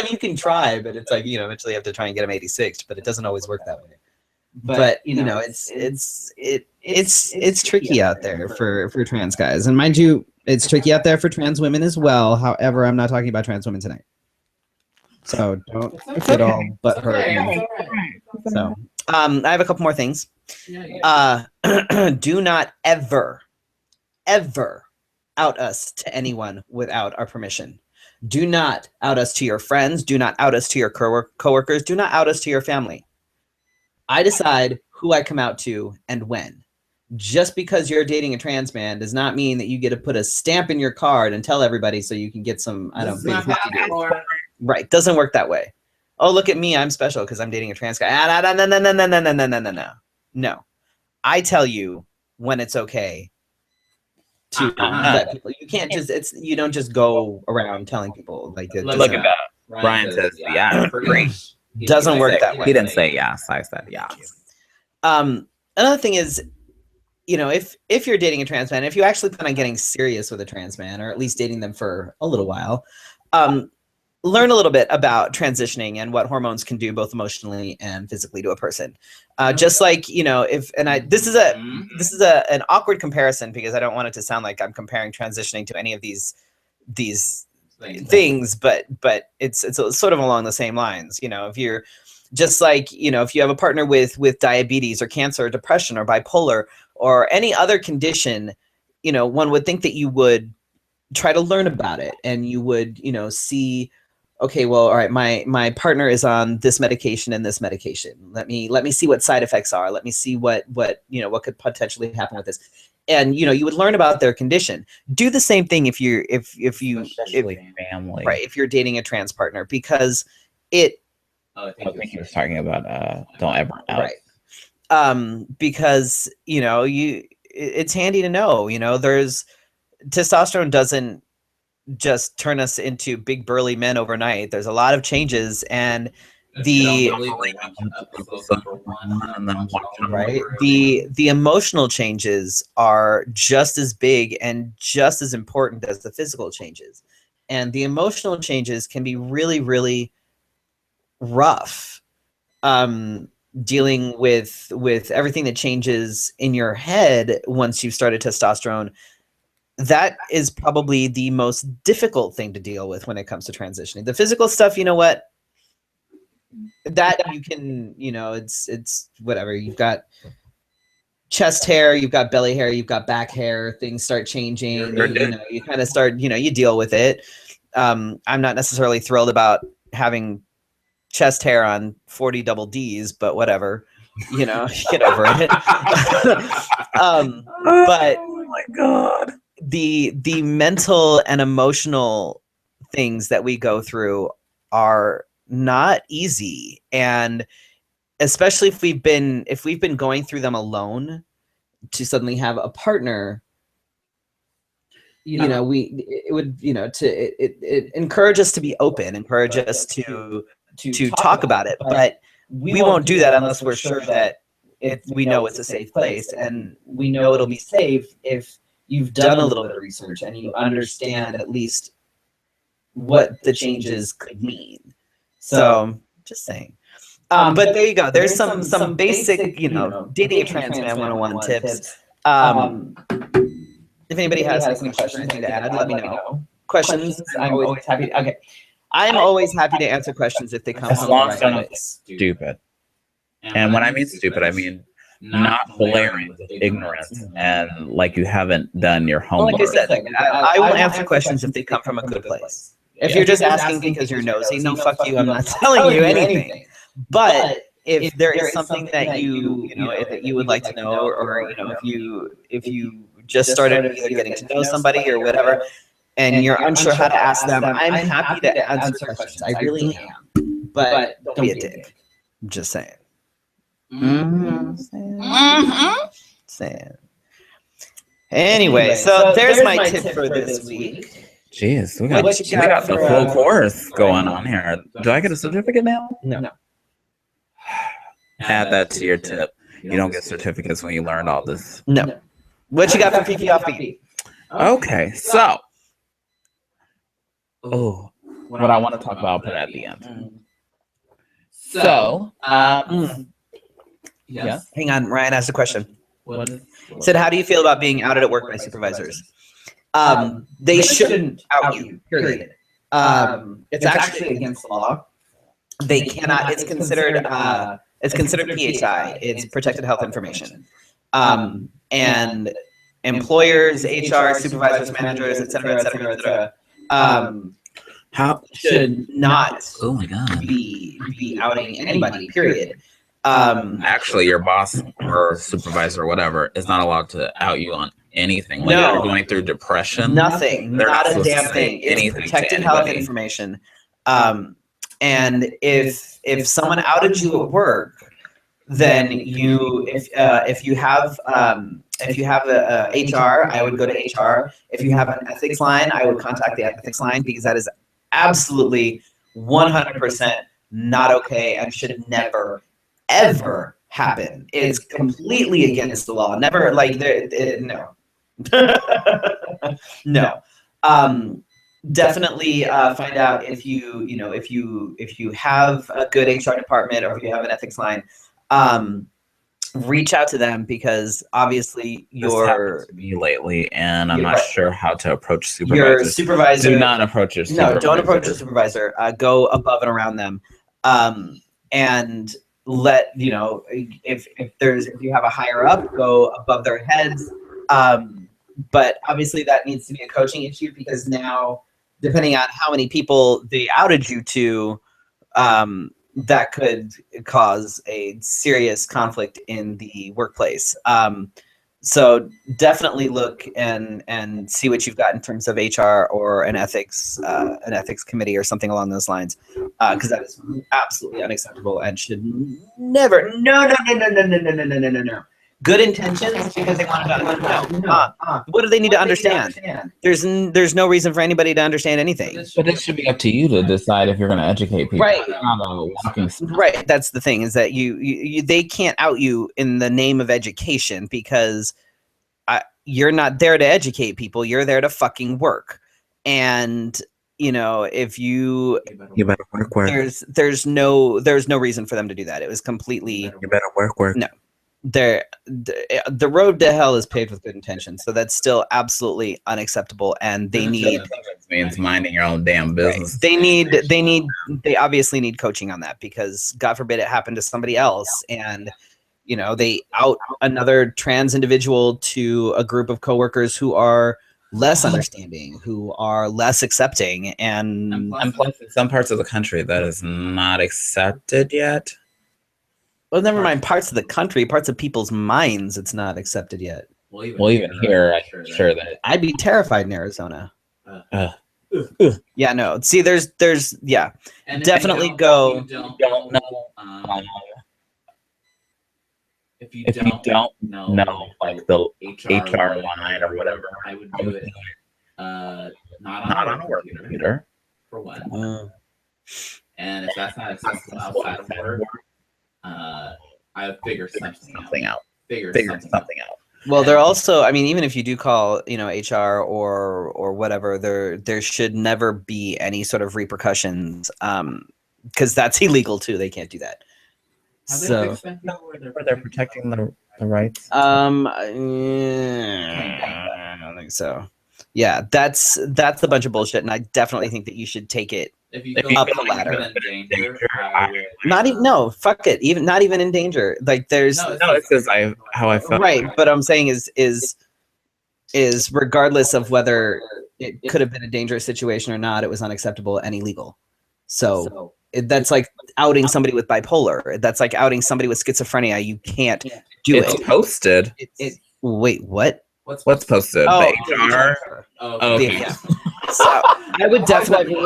Speaker 2: mean, you can try, but it's like, you know, eventually you have to try and get them 86, but it doesn't always work that way. But you know, it's tricky out there for trans guys, and mind you, it's tricky out there for trans women as well. However, I'm not talking about trans women tonight, so don't get all butthurt. So, I have a couple more things. Do not ever out us to anyone without our permission. Do not out us to your friends. Do not out us to your coworkers. Do not out us to your family. I decide who I come out to and when. Just because you're dating a trans man does not mean that you get to put a stamp in your card and tell everybody so you can get some, I don't know, right. Doesn't work that way. Oh, look at me. I'm special because I'm dating a trans guy. No. I tell you when it's okay to let people. You can't just, you don't just go around telling people like it.
Speaker 3: Look at that. Brian says, yeah, great.
Speaker 2: Doesn't work that way.
Speaker 3: He didn't say yes. I said yes.
Speaker 2: Another thing is, you know, if you're dating a trans man, if you actually plan on getting serious with a trans man, or at least dating them for a little while, learn a little bit about transitioning and what hormones can do both emotionally and physically to a person. Just like, you know, this is an awkward comparison because I don't want it to sound like I'm comparing transitioning to any of these things, but it's sort of along the same lines. You know, if you're just like, you know, if you have a partner with diabetes or cancer or depression or bipolar or any other condition, you know, one would think that you would try to learn about it and you would, you know, see, okay, well, all right, my partner is on this medication and this medication. Let me see what side effects are. Let me see what you know, what could potentially happen with this. And, you know, you would learn about their condition. Do the same thing if you
Speaker 3: family,
Speaker 2: right, if you're dating a trans partner, because it.
Speaker 3: I think he was talking about don't ever out.
Speaker 2: Right. Because, you know, it's handy to know, you know, testosterone doesn't just turn us into big burly men overnight. There's a lot of changes, and the emotional changes are just as big and just as important as the physical changes. And the emotional changes can be really, really rough. Dealing with everything that changes in your head once you've started testosterone, that is probably the most difficult thing to deal with when it comes to transitioning. The physical stuff, you know what? That you can, you know, it's whatever. You've got chest hair, you've got belly hair, you've got back hair. Things start changing. You know, you kind of start, you know, you deal with it. I'm not necessarily thrilled about having chest hair on 40 double D's, but whatever. You know, get over it. But
Speaker 3: oh my God.
Speaker 2: the mental and emotional things that we go through are not easy, and especially if we've been going through them alone, to suddenly have a partner, it would it encourage us to be open, encourage us to talk about it, but we won't do that unless we're sure that we know it's a safe place, and we know it'll be safe if you've done a little bit of research and you understand at least what the changes could mean. So just saying. But there you go. There's some basic, dating a trans man 101 tips. If anybody has any questions or anything to add, let me know. Questions, I'm always happy. Okay. I'm always happy to answer questions if they come from the right place.
Speaker 3: Stupid. And when I mean stupid, I mean not blaring with ignorance and like you haven't done your homework.
Speaker 2: Like I said, I will answer questions if they come from a good place. If you're just asking because you're nosy, no, fuck you. I'm not telling you anything. But if there is something that you would like to know, or if you just started either getting to know somebody or whatever, and you're unsure how to ask them, I'm happy to answer questions. I really am. But don't be a dick. I'm just saying. Saying. Anyway, so there's my tip for this week.
Speaker 3: Jeez, we got the full course going on here. Do I get a certificate now?
Speaker 2: No.
Speaker 3: Add that to your tip. You don't get certificates when you learn all this.
Speaker 2: No. What you got for Fefe Offbeat?
Speaker 3: Okay, so. Oh, what I want to talk about, I'll put at the end. So, yes.
Speaker 2: Hang on, Ryan asked a question. Said, how do you feel about being outed at work by supervisors? They shouldn't out you, period. It's actually against the law. They cannot, it's considered PHI, it's protected health information. And employers, HR, supervisors, managers, et cetera, should not be outing anybody, period.
Speaker 3: Actually, your boss or supervisor or whatever is not allowed to out you on anything. Like you're going through depression.
Speaker 2: Nothing. Not a damn thing. It's protected health information. And if someone outed you at work, then if you have a HR, I would go to HR. If you have an ethics line, I would contact the ethics line, because that is absolutely 100% not okay and should never ever happen. It's completely against the law. Never, like, no. No. Definitely find out if you have a good HR department, or if you have an ethics line. Reach out to them, because obviously
Speaker 3: to me lately, and I'm not sure how to approach supervisors.
Speaker 2: Your supervisor,
Speaker 3: do not approach your supervisor.
Speaker 2: No, don't approach your supervisor. Go above and around them, and let if you have a higher up, go above their heads. But obviously that needs to be a coaching issue, because now, depending on how many people they outed you to, that could cause a serious conflict in the workplace. So definitely look and see what you've got in terms of HR or an ethics committee or something along those lines, because that is absolutely unacceptable and should never. No. Good intentions, because they want to. What do they need to understand? There's no reason for anybody to understand anything.
Speaker 3: But it should be up to you to decide if you're going to educate people.
Speaker 2: Right. Right. That's the thing, is that they can't out you in the name of education, because you're not there to educate people. You're there to fucking work. And if you
Speaker 3: better work.
Speaker 2: There's no reason for them to do that. It was completely.
Speaker 3: You better work.
Speaker 2: No. The road to hell is paved with good intentions, so that's still absolutely unacceptable, and they need
Speaker 3: means minding your own damn business.
Speaker 2: Right. They obviously need coaching on that, because God forbid it happened to somebody else, and they out another trans individual to a group of coworkers who are less understanding, who are less accepting, and
Speaker 3: plus in some parts of the country that is not accepted yet.
Speaker 2: Well, never mind parts of the country, parts of people's minds, it's not accepted yet.
Speaker 3: Well, even here, I'm sure that
Speaker 2: I'd be terrified in Arizona.
Speaker 3: Uh,
Speaker 2: Yeah, no. See, there's yeah.
Speaker 1: And
Speaker 2: Definitely go.
Speaker 3: don't know.
Speaker 1: If you
Speaker 3: If you don't
Speaker 1: know
Speaker 3: know, like the
Speaker 1: HR
Speaker 3: line or whatever,
Speaker 1: I would do it not
Speaker 3: not
Speaker 1: on
Speaker 3: on a work computer.
Speaker 1: for one.
Speaker 2: Mm.
Speaker 1: And if that's not accessible outside of work, I would figure something out. Figure something out.
Speaker 2: Well, they're also, I mean, even if you do call, HR or whatever, there should never be any sort of repercussions, because that's illegal too. They can't do that. So
Speaker 3: Where they're protecting the rights.
Speaker 2: I don't think so. Yeah, that's a bunch of bullshit, and I definitely think that you should take it
Speaker 1: If you
Speaker 2: up the
Speaker 1: like
Speaker 2: ladder.
Speaker 1: in danger, I would.
Speaker 2: Not even no, fuck it. Even not even in danger. Like there's
Speaker 1: No,
Speaker 3: It says how I felt.
Speaker 2: right, but I'm saying is regardless of whether it could have been a dangerous situation or not, it was unacceptable and illegal. So that's like outing somebody with bipolar. That's like outing somebody with schizophrenia. You can't do
Speaker 3: It's
Speaker 2: it.
Speaker 3: posted.
Speaker 2: Wait, what?
Speaker 3: What's posted?
Speaker 2: Oh,
Speaker 3: The HR.
Speaker 1: Oh,
Speaker 3: Okay.
Speaker 2: Yeah. So I would definitely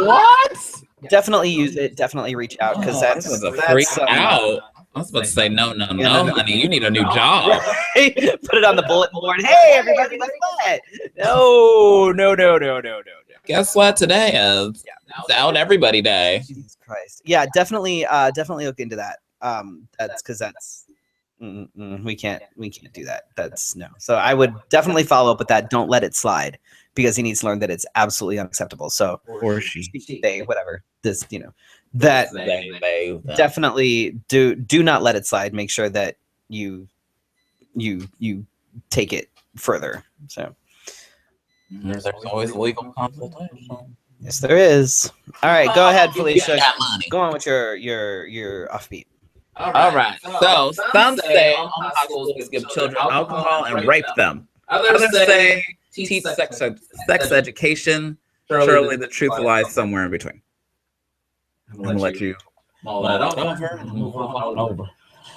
Speaker 2: definitely use it. Definitely reach out because that's
Speaker 3: freak out. I was about to say no, honey. You need a new job.
Speaker 2: Put it on the bulletin board. Hey, everybody, let's play it. No.
Speaker 3: Guess what? Today is Out Everybody Day.
Speaker 2: Jesus Christ. Yeah, definitely look into that. That's because that's we can't do that. That's no. So I would definitely follow up with that. Don't let it slide because he needs to learn that it's absolutely unacceptable. So
Speaker 3: Or she.
Speaker 2: they whatever this that
Speaker 3: They
Speaker 2: definitely do not let it slide. Make sure that you take it further. So
Speaker 3: There's always legal consultation.
Speaker 2: yes, there is. All right, go ahead, Felicia.
Speaker 3: Got money.
Speaker 2: Go on with your offbeat.
Speaker 3: All right. So some say Omaha schools give children alcohol and rape them. Others say teach sex education. Surely the truth lies somewhere in between. I'm gonna let you
Speaker 1: mull that over and move on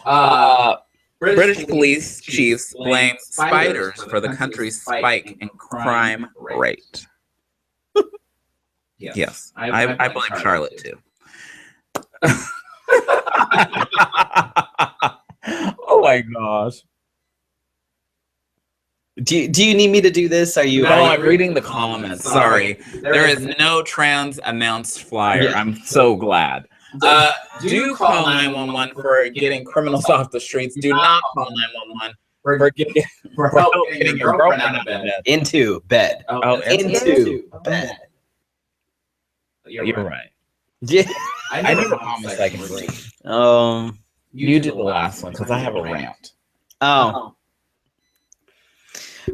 Speaker 1: over.
Speaker 3: British police chiefs blame spiders for the country's spike in crime rate. Yes, I blame Charlotte too. Oh my gosh.
Speaker 2: Do you need me to do this? Are you?
Speaker 3: No, I'm reading the comments. Sorry. There is no trans announced flyer.
Speaker 2: Yeah.
Speaker 3: I'm so glad. Do call 911 for getting criminals off the streets. Do not call 911 for help getting your girlfriend out of bed.
Speaker 2: Into bed.
Speaker 3: Oh,
Speaker 2: Into bed.
Speaker 3: You're right.
Speaker 2: Yeah.
Speaker 3: I never promised I can read.
Speaker 2: You
Speaker 3: You did the last one because I have a rant.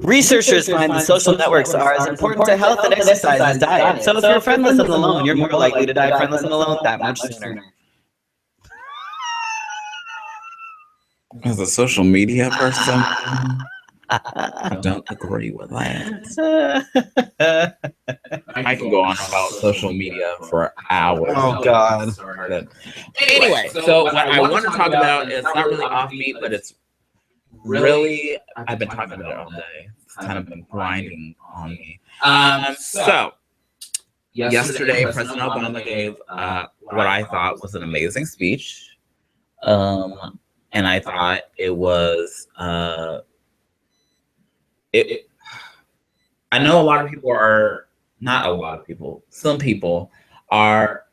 Speaker 2: Researchers find that social networks are as important to health and exercise as diet. So if you're friendless and alone, you're more likely to die friendless and alone that much sooner.
Speaker 3: As a social media person, I don't agree with that. I can go on about social media for hours.
Speaker 2: Oh, God.
Speaker 3: Anyway, so what I want to talk about is not really offbeat, but it's really, I've been talking about it all day. It's kind of been grinding on me. So, yesterday, President Obama gave what I thought was an amazing speech. And I thought it was, I know a lot of people are, not a lot of people, some people are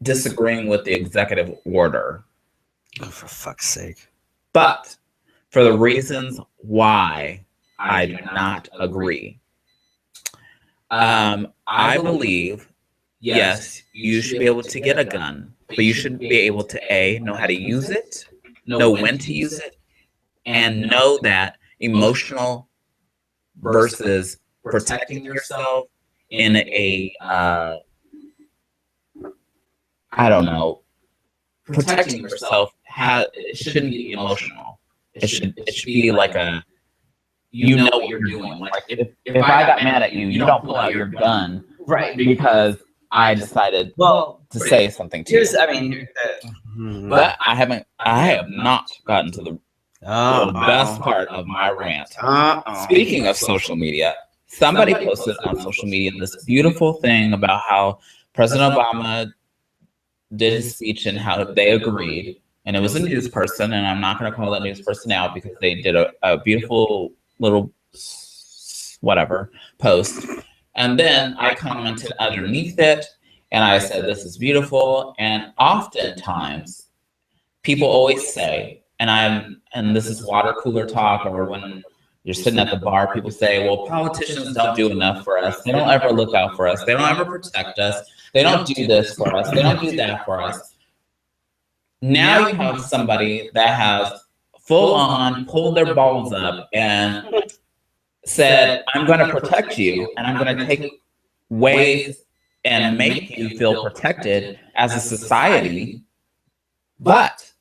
Speaker 3: disagreeing with the executive order.
Speaker 2: Oh, for fuck's sake.
Speaker 3: But for the reasons why I do not agree. I believe, yes, you should be able to get a gun, but you should be able to A, know how to use it, know when to use it, and know that emotional versus protecting yourself in a, I don't know, protecting yourself it shouldn't be emotional. It should be like a, you know what you're doing. Like if I got mad at you, you don't pull out your gun,
Speaker 2: Right.
Speaker 3: because I decided to say something to you.
Speaker 2: Here's, I mean,
Speaker 3: But I have not gotten to the The best part of my rant. Speaking of social media, somebody posted on social media this beautiful thing about how President Obama did his speech and how they agreed. And it was a news person, and I'm not going to call that news person out because they did a beautiful little whatever post. And then I commented underneath it, and I said, this is beautiful. And oftentimes, people always say, and this is water cooler talk, or when you're sitting at the bar, people say, well, politicians don't do enough for us. They don't ever look out for us. They don't ever protect us. They don't do this for us. They don't do that for us. Now you have somebody that has full on pulled their balls up and said, I'm going to protect you, and I'm going to take ways and make you feel protected as a society. But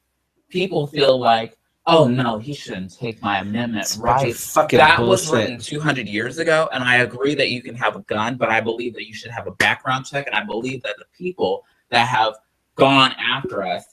Speaker 3: people feel like, oh no, he shouldn't take my amendment right. That was written 200 years ago, and I agree that you can have a gun, but I believe that you should have a background check, and I believe that the people that have gone after us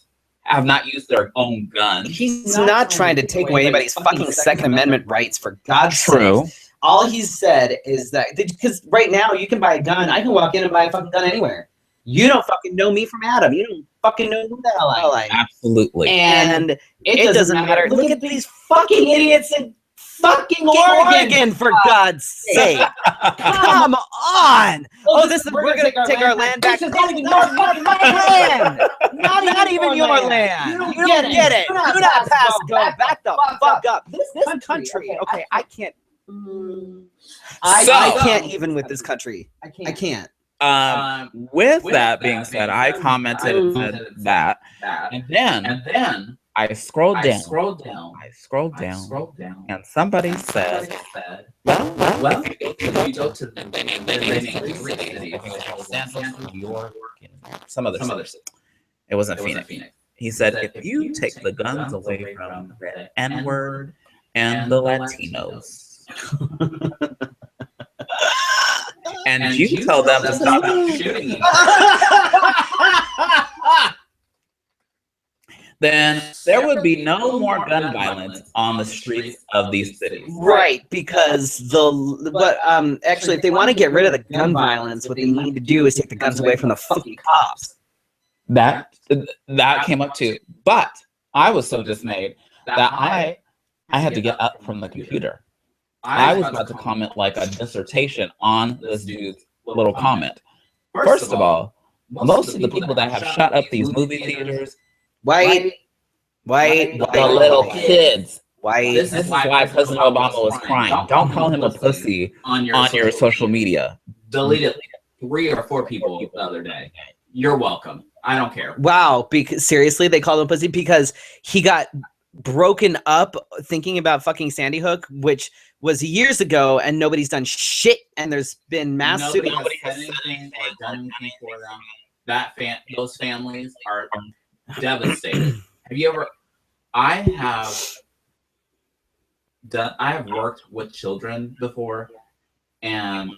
Speaker 3: have not used their own guns.
Speaker 2: He's not trying to take away anybody's fucking Second Amendment rights, for God's
Speaker 3: True.
Speaker 2: sake. All he's said is that, because right now you can buy a gun, I can walk in and buy a fucking gun anywhere. You don't fucking know me from Adam. You don't fucking know who the hell I am.
Speaker 3: Absolutely.
Speaker 2: And it doesn't matter. Look at these fucking idiots in fucking Oregon, for God's sake. Come on. Oh, this is, we're going to take our land back. Not even land. Not even your land. You don't get it. Do not pass go. Back the fuck up. This country. Okay, I can't. I can't even with this country. I can't.
Speaker 3: With that being said, I commented that, and then I scrolled down, and somebody said, well, if you go to some other city. It wasn't Phoenix. He said, if you take the guns away from the N-word and the Latinos, and you tell them to stop shooting, then there would be no more gun violence on the streets of these cities.
Speaker 2: Right, because actually, if they want to get rid of the gun violence, what they need to do is take the guns away from the fucking cops.
Speaker 3: That came up too, but I was so dismayed that I had to get up from the computer. I was about to comment like a dissertation on this dude's little comment. First of all, most of the people that have shut up these movie theaters,
Speaker 2: white,
Speaker 3: the little kids.
Speaker 2: White.
Speaker 3: This is why President Obama was crying. Don't call him a pussy on your social media.
Speaker 1: Deleted 3 or 4 people the other day. You're welcome. I don't care.
Speaker 2: Wow, because seriously, they called him pussy because he got broken up thinking about fucking Sandy Hook, which was years ago, and nobody's done shit, and there's been mass
Speaker 1: Nobody has said anything or done anything for them. Those families are devastated. Have you ever? I have worked with children before, and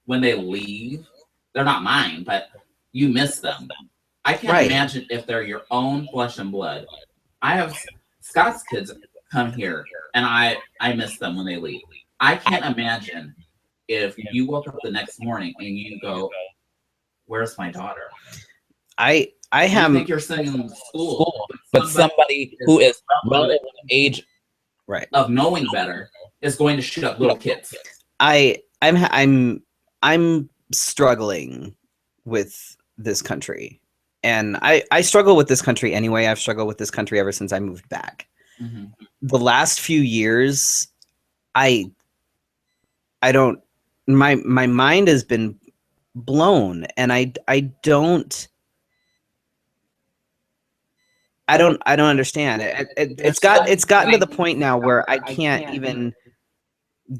Speaker 1: when they leave, they're not mine, but you miss them. I can't imagine if they're your own flesh and blood. I have Scott's kids come here, and I miss them when they leave. I can't imagine if you woke up the next morning and you go, "Where's my daughter?"
Speaker 2: I
Speaker 1: think you're sending them to school,
Speaker 3: but somebody who is well of age,
Speaker 1: of knowing better, is going to shoot up little kids.
Speaker 2: I'm struggling with this country, and I struggle with this country anyway. I've struggled with this country ever since I moved back. Mm-hmm. The last few years, I don't. My mind has been blown, and I don't understand it. It's gotten to the point now where I can't even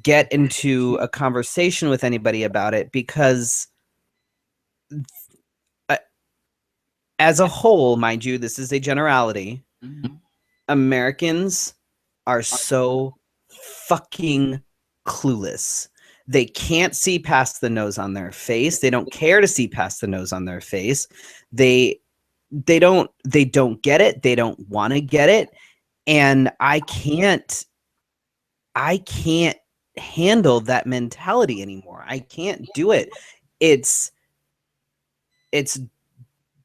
Speaker 2: get into a conversation with anybody about it, because as a whole, mind you, this is a generality. Mm-hmm. Americans are so fucking clueless. They can't see past the nose on their face. They don't care to see past the nose on their face. They don't get it. They don't want to get it. And I can't handle that mentality anymore. I can't do it. It's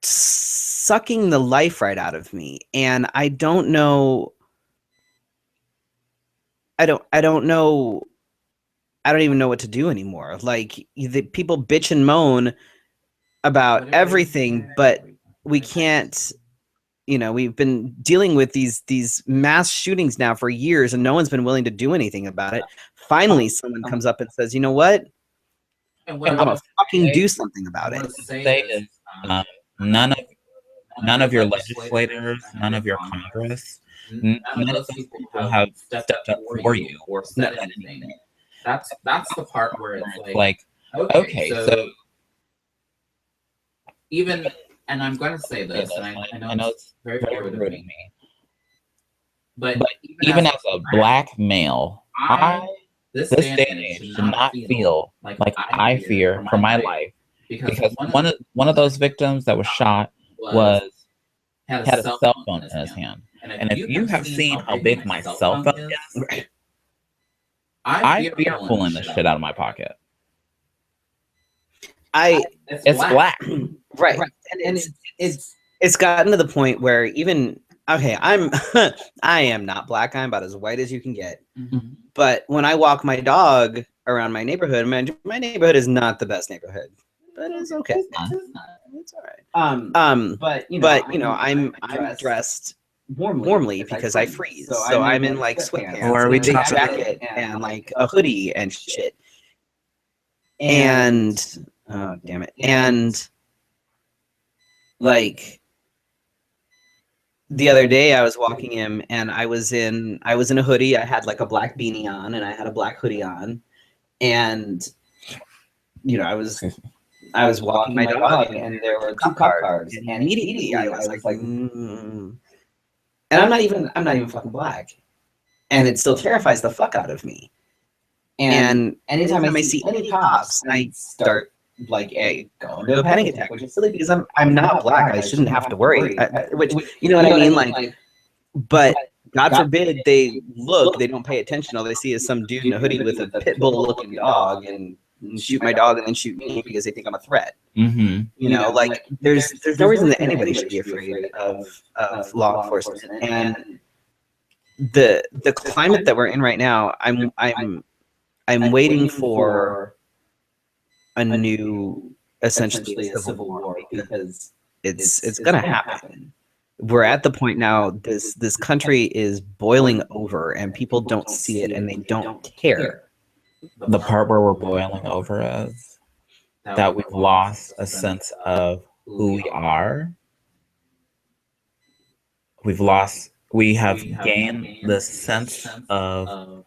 Speaker 2: sucking the life right out of me, and I don't know. I don't know. I don't even know what to do anymore. Like the people bitch and moan about everything, but we can't. We've been dealing with these mass shootings now for years, and no one's been willing to do anything about it. Finally, someone comes up and says, "You know what? I'm gonna fucking do something about it."
Speaker 3: Say is, none of your legislators, none of your Congress, none of those people have stepped up for you or said anything. That's the part where it's like, okay, so even, and I'm going to say this, and I know it's very rude of me, but even as a black male, this day and age should not feel like I fear for my life, because one of those victims that was shot had a cell phone in his hand. And if you have seen how big my cell phone is, I fear pulling this shit out of my pocket. It's black.
Speaker 2: Right. And it's gotten to the point where even, okay, I am not black. I'm about as white as you can get. Mm-hmm. But when I walk my dog around my neighborhood, my neighborhood is not the best neighborhood, but it's okay. It's all right. But I'm dressed warmly because I freeze. So I'm in like sweatpants,
Speaker 3: or a big
Speaker 2: jacket, and like a hoodie and shit. And oh damn it! And like the other day, I was walking him, and I was in a hoodie. I had like a black beanie on, and I had a black hoodie on, and I was walking my dog, and there were two cars, and immediately I was like, And I'm not even fucking black, and it still terrifies the fuck out of me. And anytime I see any cops, I start like go into a panic attack, which is silly because I'm not black. I shouldn't have to worry. Which you know what I mean? Like, but God forbid they don't pay attention. All they see is some dude in a hoodie with a pit bull looking dog and shoot my dog and then shoot me because they think I'm a threat.
Speaker 3: Mm-hmm.
Speaker 2: Like there's no reason that anybody should be afraid of law enforcement. And the climate that we're in right now, I'm waiting for a new, essentially a civil war, because it's gonna happen. We're at the point now. This country is boiling over, and people don't see it, and they don't care.
Speaker 3: The part where we're boiling over is that we've lost a sense of who we are. We have gained this sense of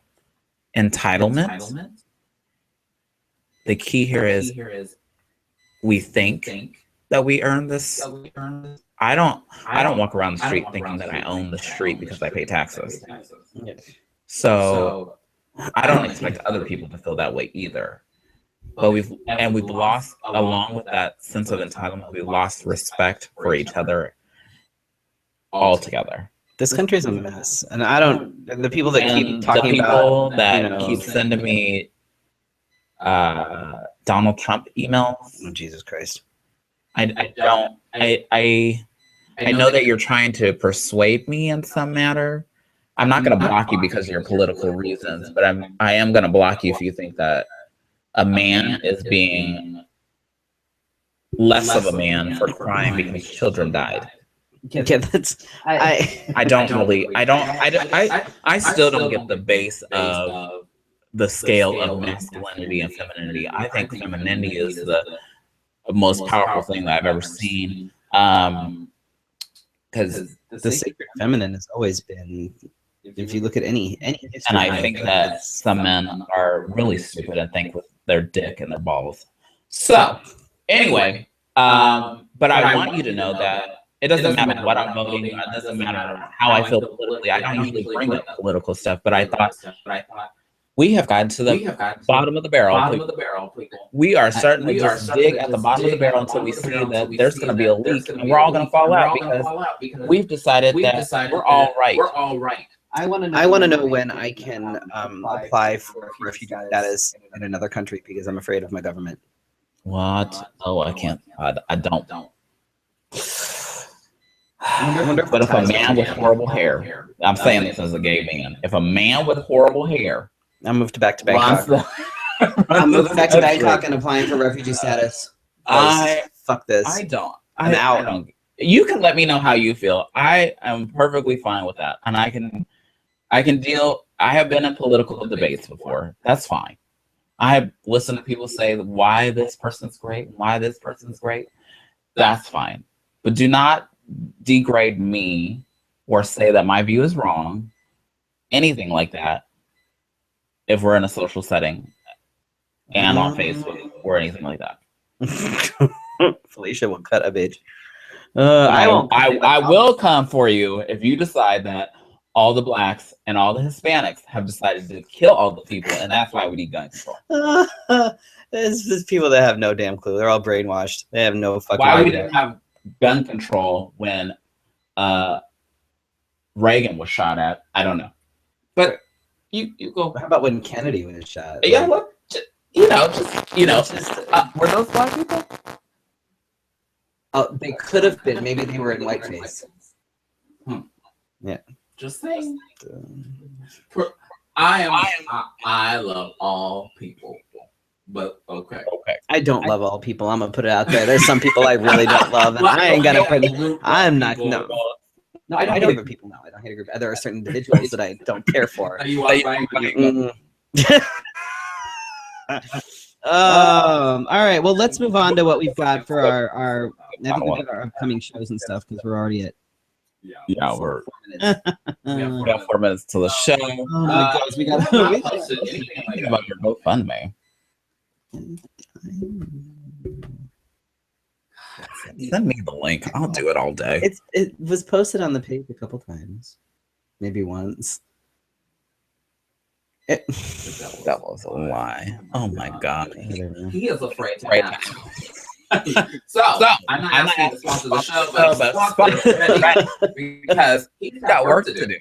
Speaker 3: entitlement. The key here is we think that we earn this. I don't walk around the street thinking that I own the street because I pay taxes. So I don't expect other people to feel that way either. But we've lost, along with that sense of entitlement, we've lost respect for each other altogether.
Speaker 2: This country is a mess, and the people that keep talking
Speaker 3: about that keep sending me Donald Trump emails.
Speaker 2: Oh, Jesus Christ!
Speaker 3: I know that you're trying to persuade me in some matter. I'm not going to block you because of your political reasons, but I am going to block you if you think that a man is being less of a man for crying because children died.
Speaker 2: Yeah, that's
Speaker 3: I still don't get the base of the scale of masculinity and femininity. I think femininity is the most powerful thing that I've ever seen. Because
Speaker 2: the sacred feminine has always been, if you look at any history,
Speaker 3: and I think that some men are really stupid and think with their dick and their balls. So anyway, but I want you to know that it doesn't matter what I'm voting. It doesn't matter how I feel politically. I don't usually bring up political stuff, but I thought We have gotten to the bottom of the barrel. People. We are starting to just dig at the bottom of the barrel until we see that there's going to be a leak, and we're all going to fall out because we've decided that we're all right.
Speaker 2: I want to know when I can apply for refugee status in another country because I'm afraid of my government.
Speaker 3: What? Oh, I can't. I don't.
Speaker 2: I wonder
Speaker 3: But if a man with horrible hair, I'm saying this as a gay man, if a man with horrible hair,
Speaker 2: I'm moved back to Bangkok. I'm moving back to Bangkok and applying for refugee status. Fuck this.
Speaker 3: I don't.
Speaker 2: I'm out.
Speaker 3: I don't. You can let me know how you feel. I am perfectly fine with that, and I can deal. I have been in political debates before. That's fine. I have listened to people say why this person's great, why this person's great. That's fine, but do not degrade me or say that my view is wrong. Anything like that. If we're in a social setting and on Facebook or anything like that.
Speaker 2: Felicia will cut a bitch.
Speaker 3: I will come for you if you decide that all the blacks and all the Hispanics have decided to kill all the people, and that's why we need gun control.
Speaker 2: There's people that have no damn clue. They're all brainwashed. They have no fucking
Speaker 3: Why
Speaker 2: idea.
Speaker 3: we didn't have gun control when Reagan was shot at, I don't know. But you go.
Speaker 2: How about when Kennedy was shot?
Speaker 3: Yeah, look, were those black people?
Speaker 2: Oh, they could have been. Maybe they were in whiteface. Yeah.
Speaker 1: Just saying. I love all people, but okay.
Speaker 2: I don't love all people. I'm gonna put it out there. There's some people I really don't love, and I ain't gonna put. I'm not. No, I don't hate a group of people. No, I don't hate a group. There are certain individuals that I don't care for. All right. Well, let's move on to what we've got for our I think we've got our upcoming shows and stuff because we're already at.
Speaker 3: Yeah, we're 4 got 4 minutes to the show.
Speaker 2: Oh my gosh, we got
Speaker 3: anything about your GoFundMe. Send me the link. I'll do it all day.
Speaker 2: It was posted on the page a couple times, maybe once.
Speaker 3: That was a lie. Oh my god.
Speaker 1: He is afraid to So I'm not asking to sponsor the show, but
Speaker 3: because he's got work to do.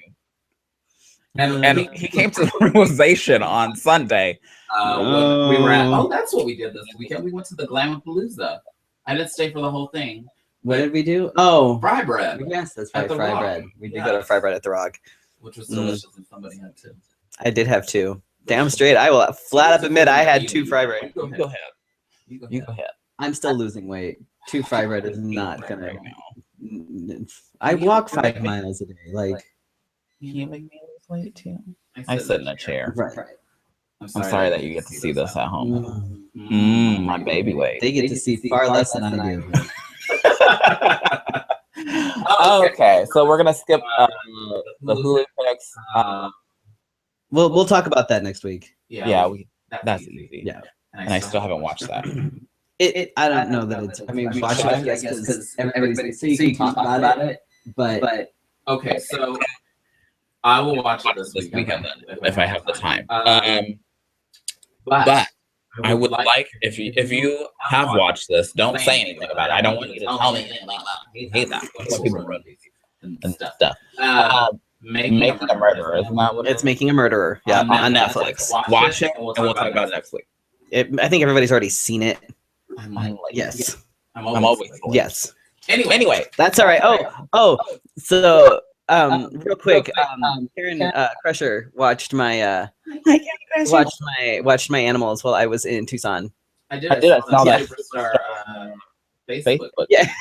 Speaker 3: And he came to the realization on Sunday.
Speaker 1: We were at, that's what we did this weekend. We went to the Glamourpalooza. I didn't stay for the whole thing.
Speaker 2: What did we do? Oh,
Speaker 1: fry bread.
Speaker 2: Yes, that's right, fry bread. We did go to fry bread at the Rock,
Speaker 1: which was delicious, and somebody had 2.
Speaker 2: I did have 2. Damn straight, I will flat up admit I had 2 fry bread.
Speaker 3: You go ahead.
Speaker 2: I'm still losing weight. 2 fry bread is not gonna. I walk 5 miles a day. Like,
Speaker 3: can you make me lose weight too? I sit in a chair.
Speaker 2: Right.
Speaker 3: I'm sorry that you get to see this at home. My baby weight.
Speaker 2: They get to see far less than I do.
Speaker 3: Okay, so we're gonna skip the Hulu picks.
Speaker 2: We'll talk about that next week.
Speaker 3: Yeah, that's easy.
Speaker 2: Yeah,
Speaker 3: and I still haven't watched that.
Speaker 2: I don't know that it's. I mean, watch it, I guess, because everybody's so you can talk about it. But
Speaker 1: okay, so I will watch it this weekend
Speaker 3: if I have the time. But I would like if you have watched this, don't say anything about it. I don't want you to tell me anything about it. I hate that when people run and stuff. Making a Murderer, isn't that what
Speaker 2: it's Making a Murderer? Yeah, on Netflix.
Speaker 3: Watch it, and we'll talk about it next week.
Speaker 2: I think everybody's already seen it.
Speaker 3: Yes. I'm always
Speaker 2: yes.
Speaker 3: Anyway,
Speaker 2: that's all right. So real quick, Karen Crusher watched my animals while I was in Tucson.
Speaker 1: I did. I saw that. Facebook.
Speaker 2: Yeah.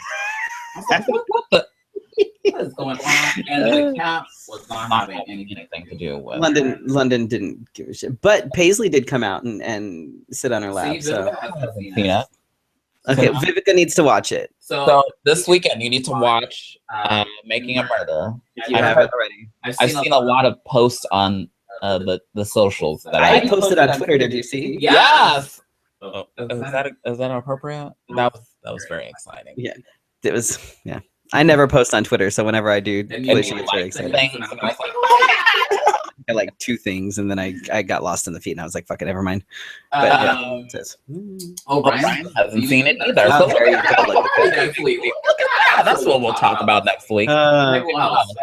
Speaker 1: What is going on? And the cat was not having anything to do with
Speaker 2: London didn't give a shit, but Paisley did come out and sit on her lap. So okay, Vivica needs to watch it.
Speaker 3: So this weekend you need to watch Making a Murder.
Speaker 2: You have it already.
Speaker 3: I've seen a lot of posts on the socials that
Speaker 2: I posted on Twitter. Did you see?
Speaker 3: Yes. Is that appropriate? That was very exciting.
Speaker 2: Yeah, it was. Yeah. I never post on Twitter, so whenever I do, Felicia gets very excited. got like 2 things, and then I got lost in the feed, and I was like, "Fuck it, never mind." But yeah, it says,
Speaker 3: Brian hasn't seen it either. So look at that. That's what we'll talk about next week.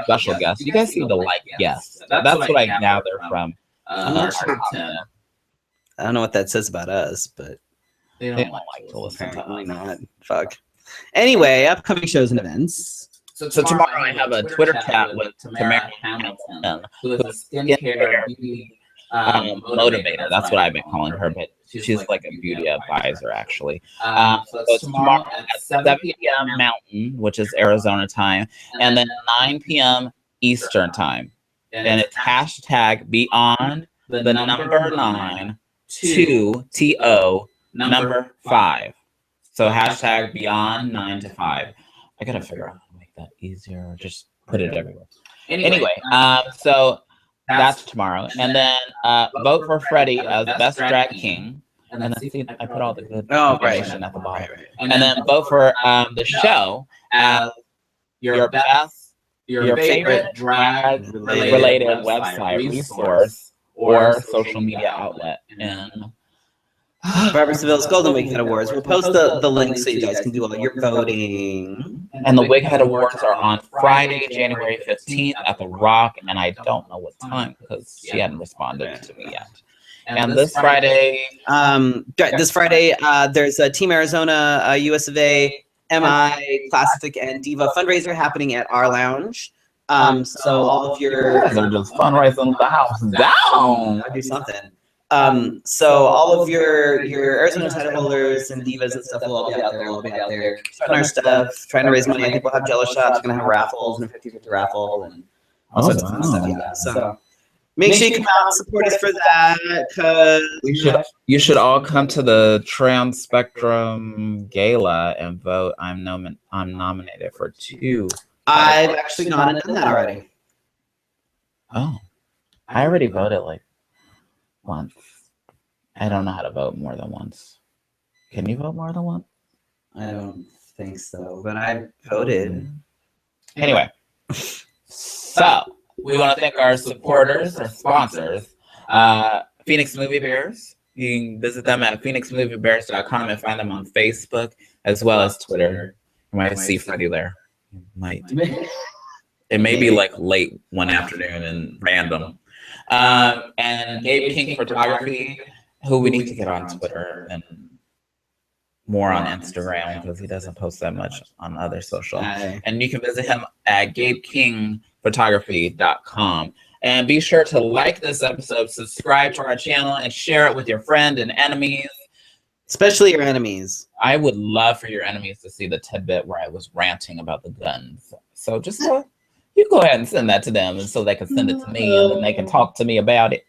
Speaker 3: Special guest. You guys seem to like yes. That's what I gather from.
Speaker 2: I'm not sure. I don't know what that says about us, but
Speaker 3: they don't like to listen to
Speaker 2: apparently
Speaker 3: us.
Speaker 2: not. Fuck. Anyway, upcoming shows and events.
Speaker 3: So tomorrow I have a Twitter chat with Tamara Hamilton, who is a skincare beauty motivator. That's what I've been calling her, but she's like a beauty advisor, actually. So it's tomorrow at 7 p.m. Mountain, which is Arizona time, and then 9 p.m. Eastern time. And it's hashtag beyond the number 9 to TO number 5. So hashtag beyond 9 to 5. I gotta figure out how to make that easier, or just put it everywhere. Anyway, so that's tomorrow. And then vote for Freddy as Best Drag King. And then see, I put all the good information at the bottom. And then vote for the show as your favorite drag-related website, resource, or social media outlet. And
Speaker 2: Barbara Seville's Golden Wighead Awards. We'll post the link so you guys can do all your voting.
Speaker 3: And the Wighead Awards are on Friday, January 15th at the Rock, and I don't know what time because she hadn't responded to me yet. And this Friday,
Speaker 2: there's a Team Arizona, USofA, MI, Classic, and Diva fundraiser happening at our lounge. So all of your
Speaker 3: they're just fundraising the house down.
Speaker 2: Do something. So all of your Arizona title holders and divas and stuff will all be out there. We'll be out there doing our stuff, trying to raise money. I think we'll have Jello shots. We're gonna have raffles and a 50-50 raffle and all sorts of fun stuff. Yeah. So make sure you come out and support us for that. Cause
Speaker 3: you should all come to the Trans Spectrum Gala and vote. I'm nominated for 2.
Speaker 2: I've actually gone and done that already.
Speaker 3: Oh, I already voted like once. I don't know how to vote more than once. Can you vote more than once?
Speaker 2: I don't think so, but I voted.
Speaker 3: Anyway, so we want to thank our supporters, our sponsors, Phoenix Movie Bears. You can visit them at phoenixmoviebears.com and find them on Facebook as well as Twitter. You might see Freddy there. You might. It may be like late one afternoon and random. And Gabe King Photography, who we need to get on Twitter and more on Instagram because he doesn't post that much on other social. And you can visit him at gabekingphotography.com. And be sure to like this episode, subscribe to our channel, and share it with your friend and enemies.
Speaker 2: Especially your enemies.
Speaker 3: I would love for your enemies to see the tidbit where I was ranting about the guns. So just you go ahead and send that to them, and so they can send it to me, and then they can talk to me about it.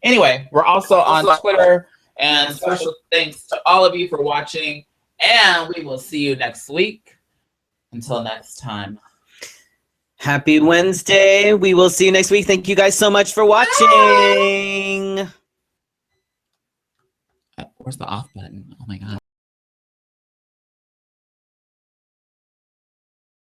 Speaker 3: Anyway, we're also on Twitter, and special thanks to all of you for watching, and we will see you next week. Until next time.
Speaker 2: Happy Wednesday. We will see you next week. Thank you guys so much for watching.
Speaker 3: Where's the off button? Oh my God.